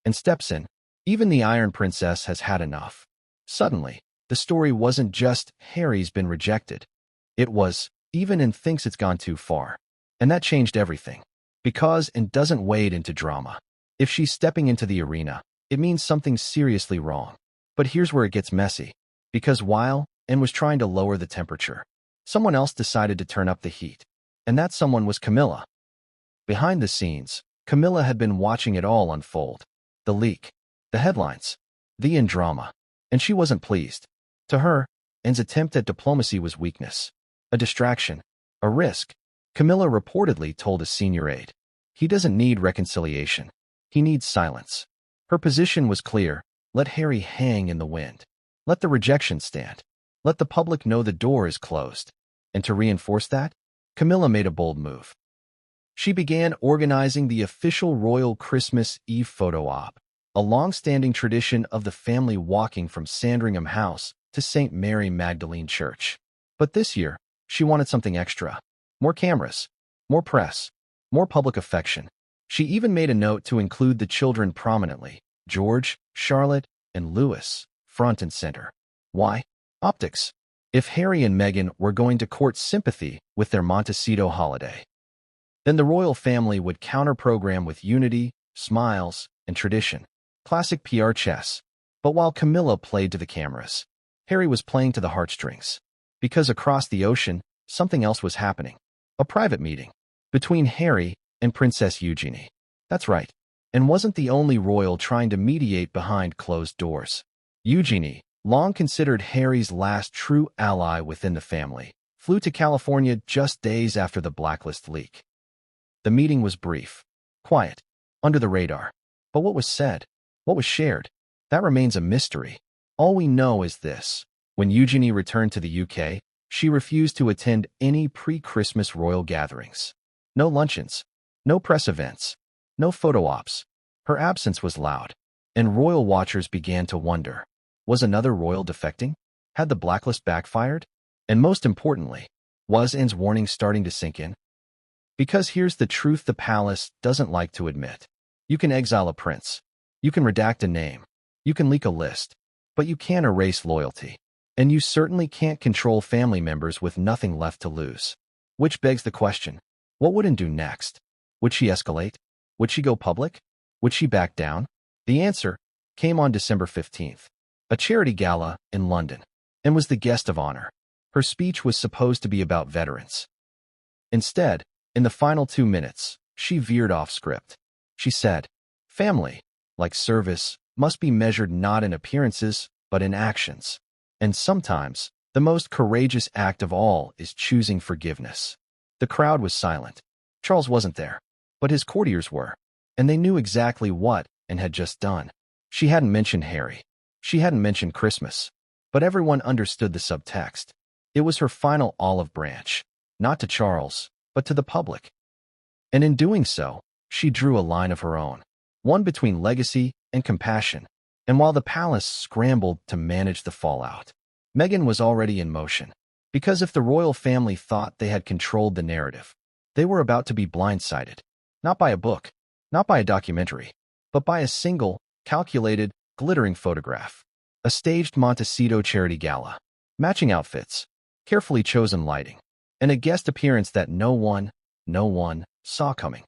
And steps in. Even the Iron Princess has had enough. Suddenly, the story wasn't just Harry's been rejected. It was, even and thinks it's gone too far. And that changed everything. Because and doesn't wade into drama. If she's stepping into the arena, it means something's seriously wrong. But here's where it gets messy. Because while and was trying to lower the temperature, someone else decided to turn up the heat. And that someone was Camilla. Behind the scenes, Camilla had been watching it all unfold. The leak, the headlines, the drama. And she wasn't pleased. To her, Anne's attempt at diplomacy was weakness. A distraction. A risk. Camilla reportedly told a senior aide. He doesn't need reconciliation. He needs silence. Her position was clear. Let Harry hang in the wind. Let the rejection stand. Let the public know the door is closed. And to reinforce that, Camilla made a bold move. She began organizing the official royal Christmas Eve photo op, a long-standing tradition of the family walking from Sandringham House to St. Mary Magdalene Church. But this year, she wanted something extra. More cameras, more press, more public affection. She even made a note to include the children prominently, George, Charlotte, and Louis, front and center. Why? Optics. If Harry and Meghan were going to court sympathy with their Montecito holiday, then the royal family would counter-program with unity, smiles, and tradition. Classic PR chess. But while Camilla played to the cameras, Harry was playing to the heartstrings. Because across the ocean, something else was happening. A private meeting between Harry and Princess Eugenie. That's right. And wasn't the only royal trying to mediate behind closed doors. Eugenie, long considered Harry's last true ally within the family, flew to California just days after the blacklist leak. The meeting was brief, quiet, under the radar. But what was said? What was shared? That remains a mystery. All we know is this. When Eugenie returned to the UK, she refused to attend any pre-Christmas royal gatherings. No luncheons, no press events, no photo ops. Her absence was loud, and royal watchers began to wonder. Was another royal defecting? Had the blacklist backfired? And most importantly, was Anne's warning starting to sink in? Because here's the truth the palace doesn't like to admit. You can exile a prince. You can redact a name. You can leak a list. But you can't erase loyalty. And you certainly can't control family members with nothing left to lose. Which begs the question, what would Anne do next? Would she escalate? Would she go public? Would she back down? The answer came on December 15th, a charity gala in London. and was the guest of honor. Her speech was supposed to be about veterans. Instead, in the final 2 minutes, she veered off script. She said, "Family, like service, must be measured not in appearances, but in actions. And sometimes, the most courageous act of all is choosing forgiveness." The crowd was silent. Charles wasn't there, but his courtiers were, and they knew exactly what and had just done. She hadn't mentioned Harry. She hadn't mentioned Christmas, but everyone understood the subtext. It was her final olive branch, not to Charles, but to the public. And in doing so, she drew a line of her own, one between legacy and compassion. And while the palace scrambled to manage the fallout, Meghan was already in motion. Because if the royal family thought they had controlled the narrative, they were about to be blindsided, not by a book, not by a documentary, but by a single, calculated, glittering photograph. A staged Montecito charity gala, matching outfits, carefully chosen lighting, and a guest appearance that no one saw coming.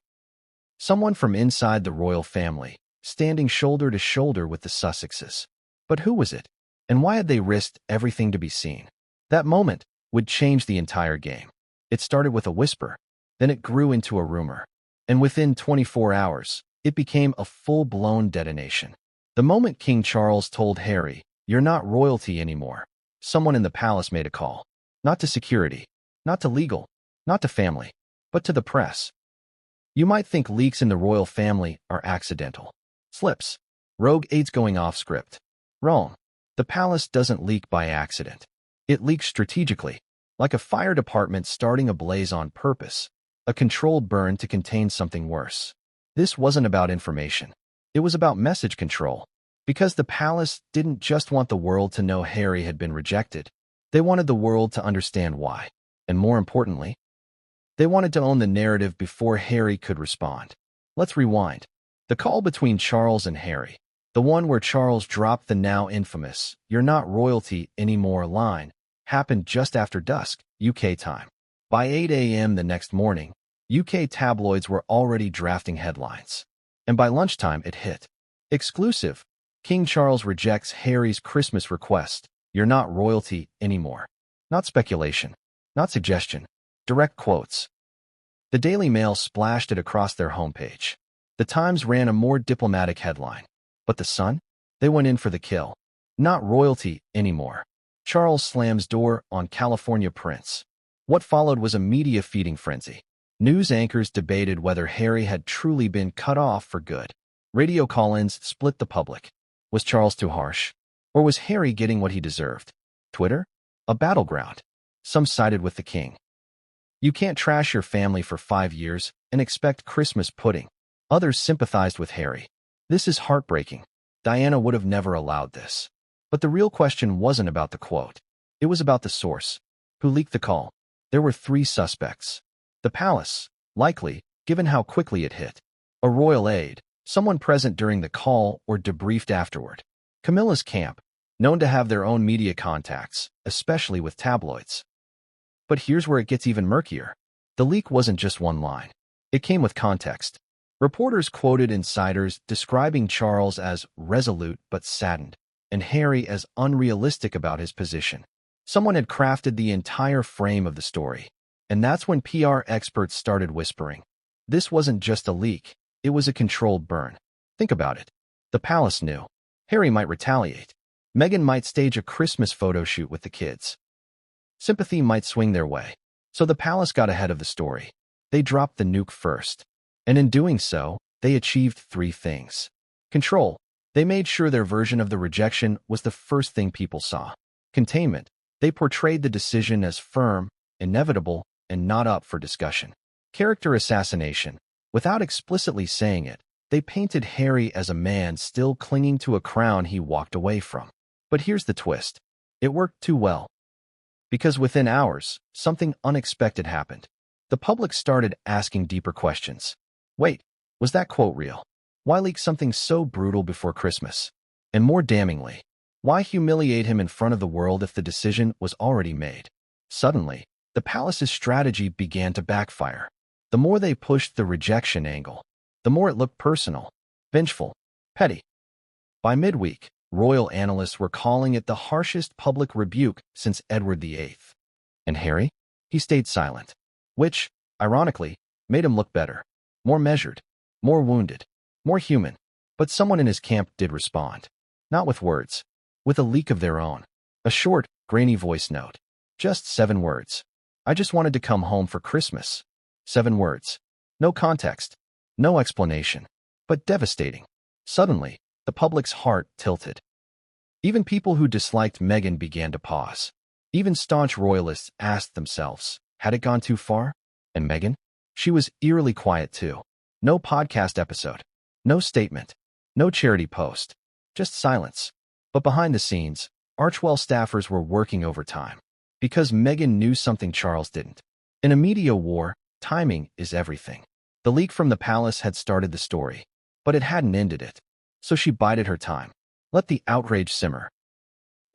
Someone from inside the royal family, standing shoulder to shoulder with the Sussexes. But who was it? And why had they risked everything to be seen? That moment would change the entire game. It started with a whisper, then it grew into a rumor, and within 24 hours, it became a full-blown detonation. The moment King Charles told Harry, "You're not royalty anymore," someone in the palace made a call. Not to security, not to legal, not to family, but to the press. You might think leaks in the royal family are accidental. Slips. Rogue aides going off script. Wrong. The palace doesn't leak by accident. It leaks strategically, like a fire department starting a blaze on purpose, a controlled burn to contain something worse. This wasn't about information. It was about message control. Because the palace didn't just want the world to know Harry had been rejected. They wanted the world to understand why. And more importantly, they wanted to own the narrative before Harry could respond. Let's rewind. The call between Charles and Harry, the one where Charles dropped the now infamous, "You're not royalty anymore" line, happened just after dusk, UK time. By 8 a.m. the next morning, UK tabloids were already drafting headlines. And by lunchtime it hit. Exclusive. King Charles rejects Harry's Christmas request. You're not royalty anymore. Not speculation. Not suggestion. Direct quotes. The Daily Mail splashed it across their homepage. The Times ran a more diplomatic headline. But the Sun? They went in for the kill. Not royalty anymore. Charles slams door on California prince. What followed was a media feeding frenzy. News anchors debated whether Harry had truly been cut off for good. Radio call-ins split the public. Was Charles too harsh? Or was Harry getting what he deserved? Twitter? A battleground. Some sided with the king. You can't trash your family for 5 years and expect Christmas pudding. Others sympathized with Harry. This is heartbreaking. Diana would have never allowed this. But the real question wasn't about the quote. It was about the source. Who leaked the call? There were 3 suspects. The palace, likely, given how quickly it hit. A royal aide, someone present during the call or debriefed afterward. Camilla's camp, known to have their own media contacts, especially with tabloids. But here's where it gets even murkier. The leak wasn't just one line. It came with context. Reporters quoted insiders describing Charles as resolute but saddened, and Harry as unrealistic about his position. Someone had crafted the entire frame of the story. And that's when PR experts started whispering. This wasn't just a leak. It was a controlled burn. Think about it. The palace knew. Harry might retaliate. Meghan might stage a Christmas photo shoot with the kids. Sympathy might swing their way. So the palace got ahead of the story. They dropped the nuke first. And in doing so, they achieved 3 things. Control. They made sure their version of the rejection was the first thing people saw. Containment. They portrayed the decision as firm, inevitable, and not up for discussion. Character assassination. Without explicitly saying it, they painted Harry as a man still clinging to a crown he walked away from. But here's the twist. It worked too well. Because within hours, something unexpected happened. The public started asking deeper questions. Wait, was that quote real? Why leak something so brutal before Christmas? And more damningly, why humiliate him in front of the world if the decision was already made? Suddenly, the palace's strategy began to backfire. The more they pushed the rejection angle, the more it looked personal, vengeful, petty. By midweek, Royal analysts were calling it the harshest public rebuke since Edward VIII. And Harry? He stayed silent, which, ironically, made him look better, more measured, more wounded, more human. But someone in his camp did respond. Not with words, with a leak of their own. A short, grainy voice note. Just 7 words. I just wanted to come home for Christmas. 7 words. No context, no explanation, but devastating. Suddenly, the public's heart tilted. Even people who disliked Meghan began to pause. Even staunch royalists asked themselves, had it gone too far? And Meghan? She was eerily quiet too. No podcast episode. No statement. No charity post. Just silence. But behind the scenes, Archewell staffers were working overtime. Because Meghan knew something Charles didn't. In a media war, timing is everything. The leak from the palace had started the story, but it hadn't ended it. So she bided her time. Let the outrage simmer.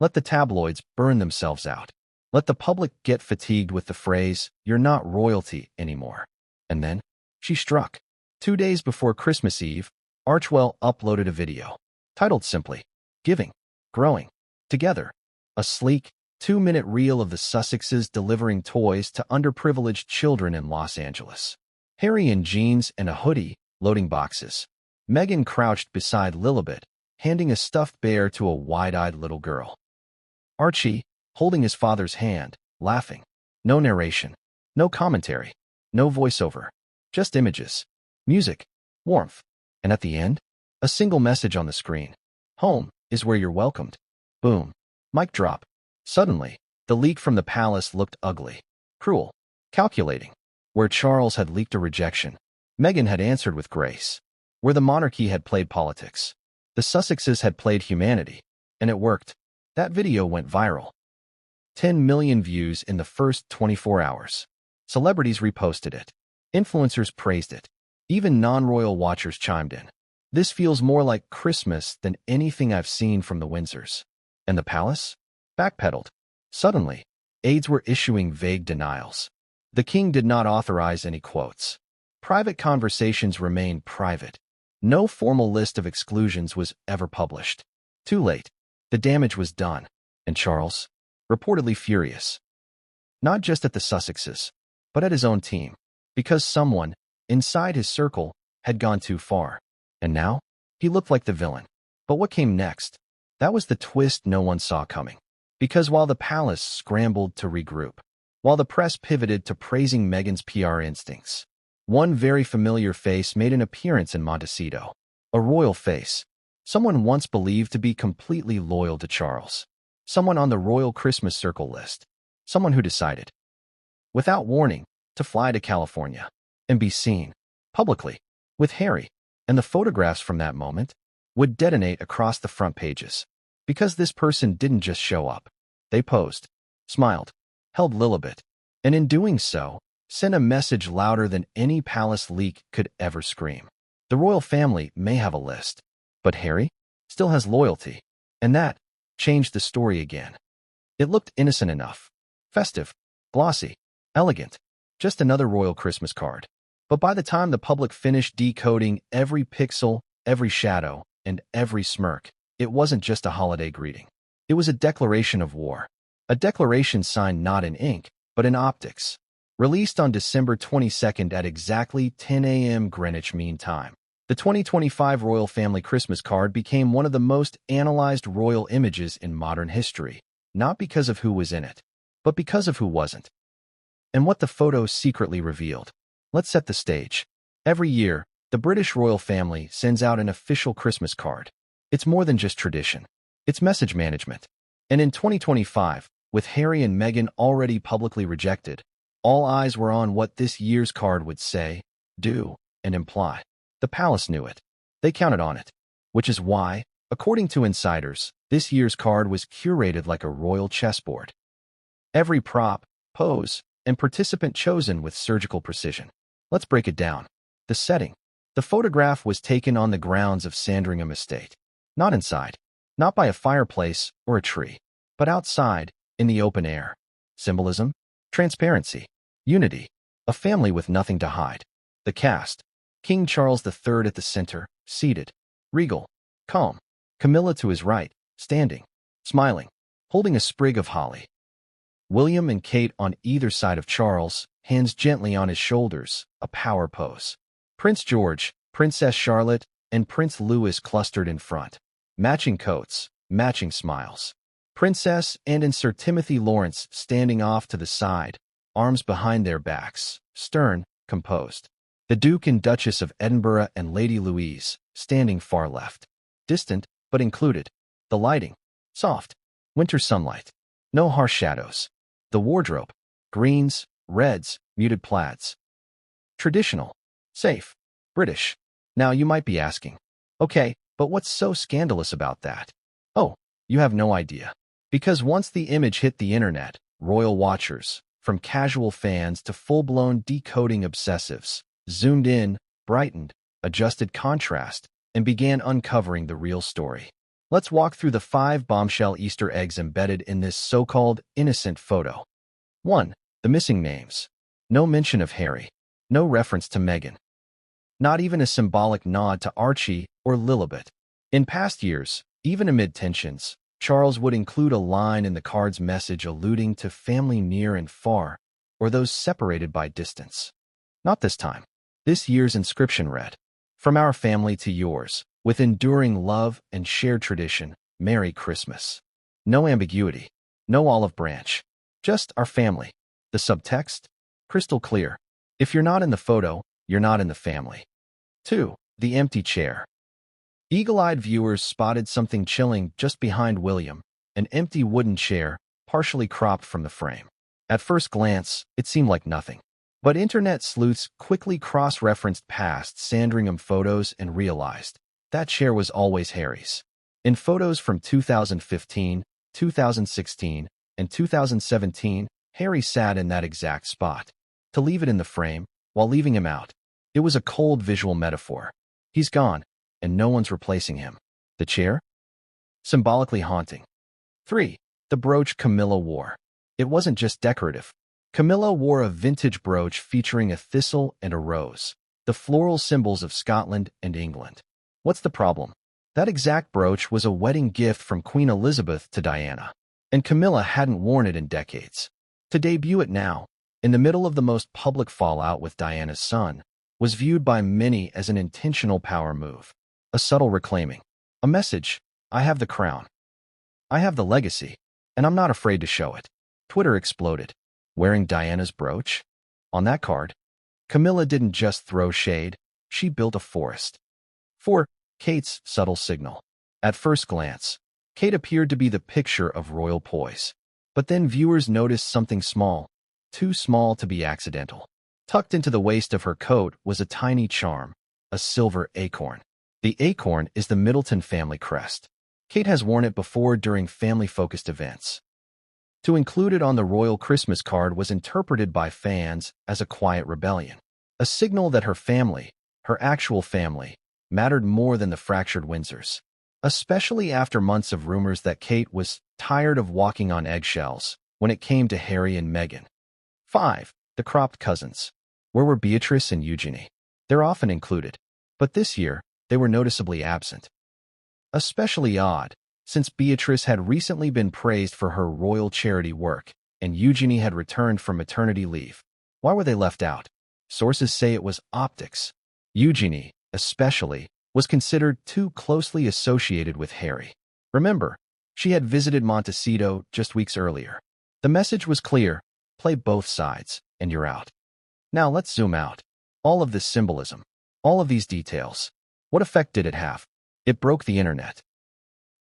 Let the tabloids burn themselves out. Let the public get fatigued with the phrase, "You're not royalty anymore." And then, she struck. 2 days before Christmas Eve, Archewell uploaded a video, titled simply, "Giving, Growing, Together." A sleek, 2-minute reel of the Sussexes delivering toys to underprivileged children in Los Angeles. Harry in jeans and a hoodie, loading boxes. Meghan crouched beside Lilibet, handing a stuffed bear to a wide-eyed little girl. Archie, holding his father's hand, laughing. No narration, no commentary, no voiceover, just images, music, warmth, and at the end, a single message on the screen. Home is where you're welcomed. Boom. Mic drop. Suddenly, the leak from the palace looked ugly, cruel, calculating. Where Charles had leaked a rejection, Meghan had answered with grace. Where the monarchy had played politics, the Sussexes had played humanity. And it worked. That video went viral. 10 million views in the first 24 hours. Celebrities reposted it. Influencers praised it. Even non-royal watchers chimed in. This feels more like Christmas than anything I've seen from the Windsors. And the palace? Backpedaled. Suddenly, aides were issuing vague denials. The king did not authorize any quotes. Private conversations remained private. No formal list of exclusions was ever published. Too late. The damage was done. And Charles? Reportedly furious. Not just at the Sussexes, but at his own team. Because someone, inside his circle, had gone too far. And now, he looked like the villain. But what came next? That was the twist no one saw coming. Because while the palace scrambled to regroup, while the press pivoted to praising Meghan's PR instincts, one very familiar face made an appearance in Montecito. A royal face. Someone once believed to be completely loyal to Charles. Someone on the royal Christmas circle list. Someone who decided, without warning, to fly to California and be seen, publicly, with Harry. And the photographs from that moment would detonate across the front pages. Because this person didn't just show up. They posed, smiled, held Lilibet, and in doing so, sent a message louder than any palace leak could ever scream. The royal family may have a list, but Harry still has loyalty, and that changed the story again. It looked innocent enough, festive, glossy, elegant, just another royal Christmas card. But by the time the public finished decoding every pixel, every shadow, and every smirk, it wasn't just a holiday greeting. It was a declaration of war. A declaration signed not in ink, but in optics. Released on December 22nd at exactly 10 a.m. Greenwich Mean Time. The 2025 royal family Christmas card became one of the most analyzed royal images in modern history, not because of who was in it, but because of who wasn't. And what the photo secretly revealed. Let's set the stage. Every year, the British royal family sends out an official Christmas card. It's more than just tradition. It's message management. And in 2025, with Harry and Meghan already publicly rejected, all eyes were on what this year's card would say, do, and imply. The palace knew it. They counted on it. Which is why, according to insiders, this year's card was curated like a royal chessboard. Every prop, pose, and participant chosen with surgical precision. Let's break it down. The setting. The photograph was taken on the grounds of Sandringham Estate. Not inside. Not by a fireplace or a tree. But outside, in the open air. Symbolism? Transparency. Unity. A family with nothing to hide. The cast. King Charles III at the center, seated. Regal. Calm. Camilla to his right, standing, smiling, holding a sprig of holly. William and Kate on either side of Charles, hands gently on his shoulders, a power pose. Prince George, Princess Charlotte, and Prince Louis clustered in front. Matching coats, matching smiles. Princess and Sir Timothy Lawrence standing off to the side, arms behind their backs, stern, composed. The Duke and Duchess of Edinburgh and Lady Louise, standing far left. Distant, but included. The lighting, soft. Winter sunlight. No harsh shadows. The wardrobe, greens, reds, muted plaids. Traditional. Safe. British. Now you might be asking, okay, but what's so scandalous about that? Oh, you have no idea. Because once the image hit the internet, royal watchers, from casual fans to full-blown decoding obsessives, zoomed in, brightened, adjusted contrast, and began uncovering the real story. Let's walk through the 5 bombshell Easter eggs embedded in this so-called innocent photo. 1. The missing names. No mention of Harry. No reference to Meghan. Not even a symbolic nod to Archie or Lilibet. In past years, even amid tensions, Charles would include a line in the card's message alluding to family near and far, or those separated by distance. Not this time. This year's inscription read, "From our family to yours, with enduring love and shared tradition, Merry Christmas." No ambiguity, no olive branch, just our family. The subtext? Crystal clear. If you're not in the photo, you're not in the family. 2. The empty chair. Eagle-eyed viewers spotted something chilling just behind William, an empty wooden chair, partially cropped from the frame. At first glance, it seemed like nothing. But internet sleuths quickly cross-referenced past Sandringham photos and realized that chair was always Harry's. In photos from 2015, 2016, and 2017, Harry sat in that exact spot. To leave it in the frame, while leaving him out, it was a cold visual metaphor. He's gone, and no one's replacing him. The chair? Symbolically haunting. 3. The brooch Camilla wore. It wasn't just decorative. Camilla wore a vintage brooch featuring a thistle and a rose, the floral symbols of Scotland and England. What's the problem? That exact brooch was a wedding gift from Queen Elizabeth to Diana, and Camilla hadn't worn it in decades. To debut it now, in the middle of the most public fallout with Diana's son, was viewed by many as an intentional power move, a subtle reclaiming, a message: I have the crown, I have the legacy, and I'm not afraid to show it. Twitter exploded. Wearing Diana's brooch? On that card, Camilla didn't just throw shade, she built a forest. 4. Kate's subtle signal. At first glance, Kate appeared to be the picture of royal poise. But then viewers noticed something small, too small to be accidental. Tucked into the waist of her coat was a tiny charm, a silver acorn. The acorn is the Middleton family crest. Kate has worn it before during family-focused events. To include it on the royal Christmas card was interpreted by fans as a quiet rebellion, a signal that her family, her actual family, mattered more than the fractured Windsors, especially after months of rumors that Kate was tired of walking on eggshells when it came to Harry and Meghan. 5. The cropped cousins. Where were Beatrice and Eugenie? They're often included, but this year they were noticeably absent. Especially odd, since Beatrice had recently been praised for her royal charity work, and Eugenie had returned from maternity leave. Why were they left out? Sources say it was optics. Eugenie, especially, was considered too closely associated with Harry. Remember, she had visited Montecito just weeks earlier. The message was clear: play both sides, and you're out. Now let's zoom out. All of this symbolism, all of these details, what effect did it have? It broke the internet.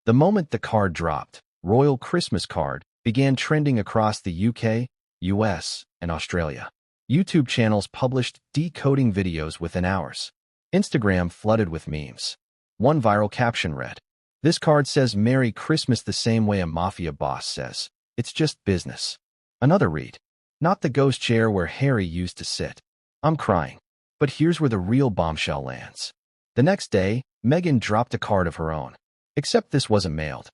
The moment the card dropped, Royal Christmas Card began trending across the UK, US, and Australia. YouTube channels published decoding videos within hours. Instagram flooded with memes. One viral caption read, "This card says Merry Christmas the same way a mafia boss says. It's just business." Another read, "Not the ghost chair where Harry used to sit. I'm crying." But here's where the real bombshell lands. The next day, Meghan dropped a card of her own. Except this wasn't mailed.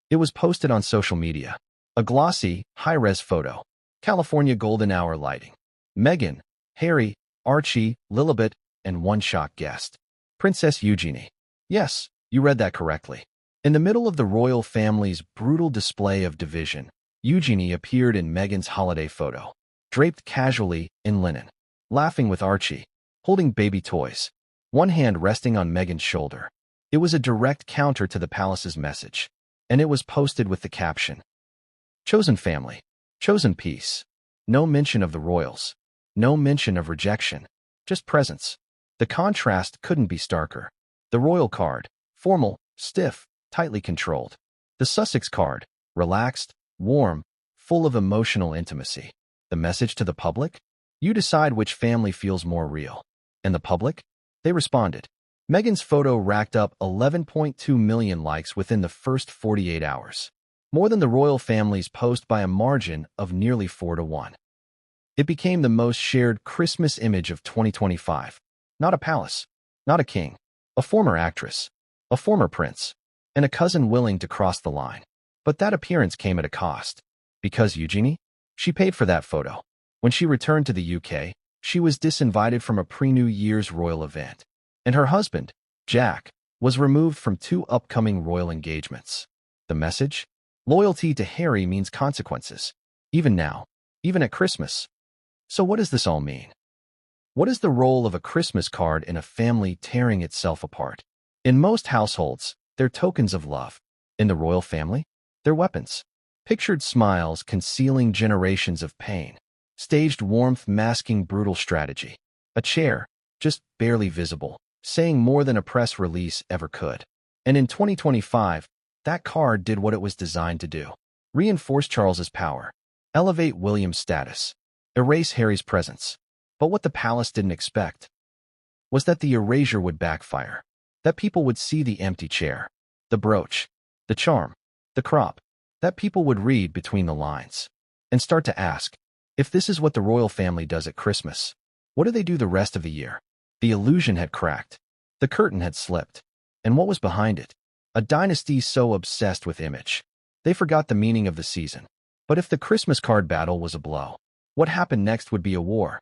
It was posted on social media. A glossy, high-res photo. California golden hour lighting. Meghan, Harry, Archie, Lilibet, and one shocked guest. Princess Eugenie. Yes, you read that correctly. In the middle of the royal family's brutal display of division, Eugenie appeared in Meghan's holiday photo, draped casually in linen, laughing with Archie, holding baby toys, one hand resting on Meghan's shoulder. It was a direct counter to the palace's message, and it was posted with the caption, "Chosen family, chosen peace." No mention of the royals, no mention of rejection, just presence. The contrast couldn't be starker. The royal card, formal, stiff, tightly controlled. The Sussex card, relaxed, warm, full of emotional intimacy. The message to the public? You decide which family feels more real. And the public? They responded. Meghan's photo racked up 11.2 million likes within the first 48 hours. More than the royal family's post by a margin of nearly 4-1. It became the most shared Christmas image of 2025. Not a palace, not a king, a former actress, a former prince, and a cousin willing to cross the line. But that appearance came at a cost. Because Eugenie? She paid for that photo. When she returned to the UK, she was disinvited from a pre-New Year's royal event. And her husband, Jack, was removed from 2 upcoming royal engagements. The message? Loyalty to Harry means consequences. Even now. Even at Christmas. So what does this all mean? What is the role of a Christmas card in a family tearing itself apart? In most households, they're tokens of love. In the royal family, they're weapons. Pictured smiles concealing generations of pain. Staged warmth masking brutal strategy. A chair, just barely visible, saying more than a press release ever could. And in 2025, that card did what it was designed to do. Reinforce Charles's power. Elevate William's status. Erase Harry's presence. But what the palace didn't expect was that the erasure would backfire. That people would see the empty chair, the brooch, the charm, the crop. That people would read between the lines and start to ask, if this is what the royal family does at Christmas, what do they do the rest of the year? The illusion had cracked. The curtain had slipped. And what was behind it? A dynasty so obsessed with image. They forgot the meaning of the season. But if the Christmas card battle was a blow, what happened next would be a war.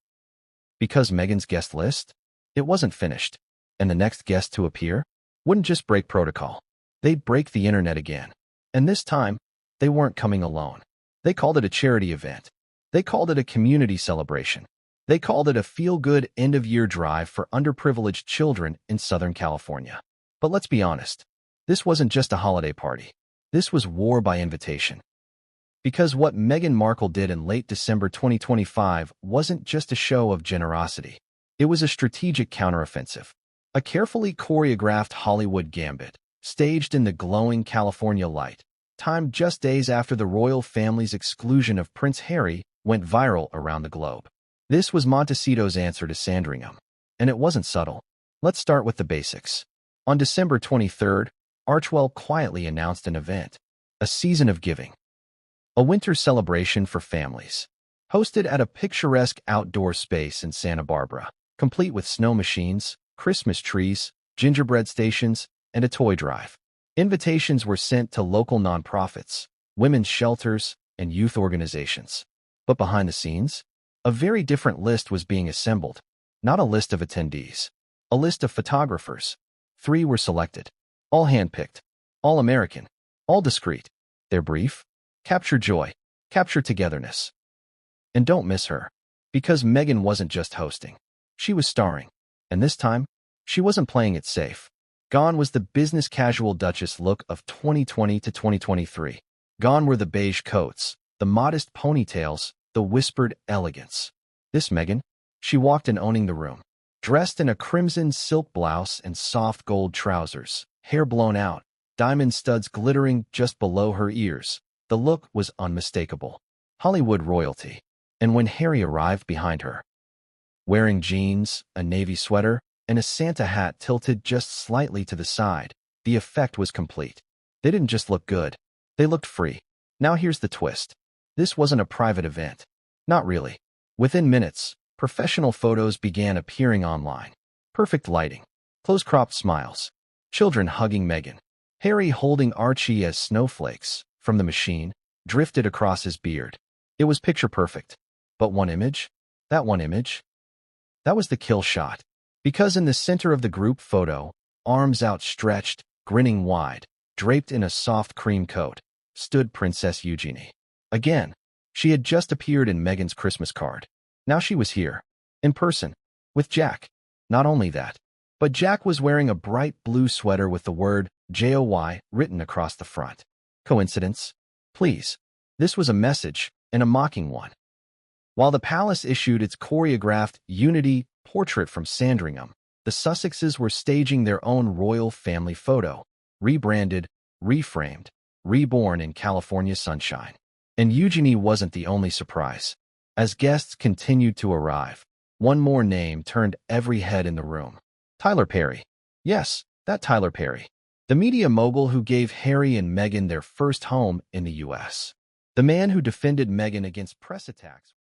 Because Meghan's guest list? It wasn't finished. And the next guest to appear wouldn't just break protocol. They'd break the internet again. And this time, they weren't coming alone. They called it a charity event. They called it a community celebration. They called it a feel-good end-of-year drive for underprivileged children in Southern California. But let's be honest. This wasn't just a holiday party. This was war by invitation. Because what Meghan Markle did in late December 2025 wasn't just a show of generosity. It was a strategic counteroffensive. A carefully choreographed Hollywood gambit, staged in the glowing California light, timed just days after the royal family's exclusion of Prince Harry went viral around the globe. This was Montecito's answer to Sandringham. And it wasn't subtle. Let's start with the basics. On December 23rd, Archewell quietly announced an event, a season of giving. A winter celebration for families, hosted at a picturesque outdoor space in Santa Barbara, complete with snow machines, Christmas trees, gingerbread stations, and a toy drive. Invitations were sent to local nonprofits, women's shelters, and youth organizations. But behind the scenes, a very different list was being assembled. Not a list of attendees, a list of photographers. 3 were selected. All handpicked, all American, all discreet. Their brief? Capture joy, capture togetherness. And don't miss her. Because Meghan wasn't just hosting. She was starring. And this time, she wasn't playing it safe. Gone was the business casual Duchess look of 2020 to 2023. Gone were the beige coats, the modest ponytails, the whispered elegance. This Meghan, she walked in owning the room. Dressed in a crimson silk blouse and soft gold trousers, hair blown out, diamond studs glittering just below her ears. The look was unmistakable. Hollywood royalty. And when Harry arrived behind her, wearing jeans, a navy sweater, and a Santa hat tilted just slightly to the side, the effect was complete. They didn't just look good. They looked free. Now here's the twist. This wasn't a private event. Not really. Within minutes, professional photos began appearing online. Perfect lighting. Close-cropped smiles. Children hugging Meghan. Harry holding Archie as snowflakes, from the machine, drifted across his beard. It was picture perfect. But one image? That one image? That was the kill shot. Because in the center of the group photo, arms outstretched, grinning wide, draped in a soft cream coat, stood Princess Eugenie. Again, she had just appeared in Meghan's Christmas card. Now she was here, in person, with Jack. Not only that, but Jack was wearing a bright blue sweater with the word JOY written across the front. Coincidence? Please. This was a message, and a mocking one. While the palace issued its choreographed Unity portrait from Sandringham, the Sussexes were staging their own royal family photo, rebranded, reframed, reborn in California sunshine. And Eugenie wasn't the only surprise. As guests continued to arrive, one more name turned every head in the room. Tyler Perry. Yes, that Tyler Perry. The media mogul who gave Harry and Meghan their first home in the U.S. The man who defended Meghan against press attacks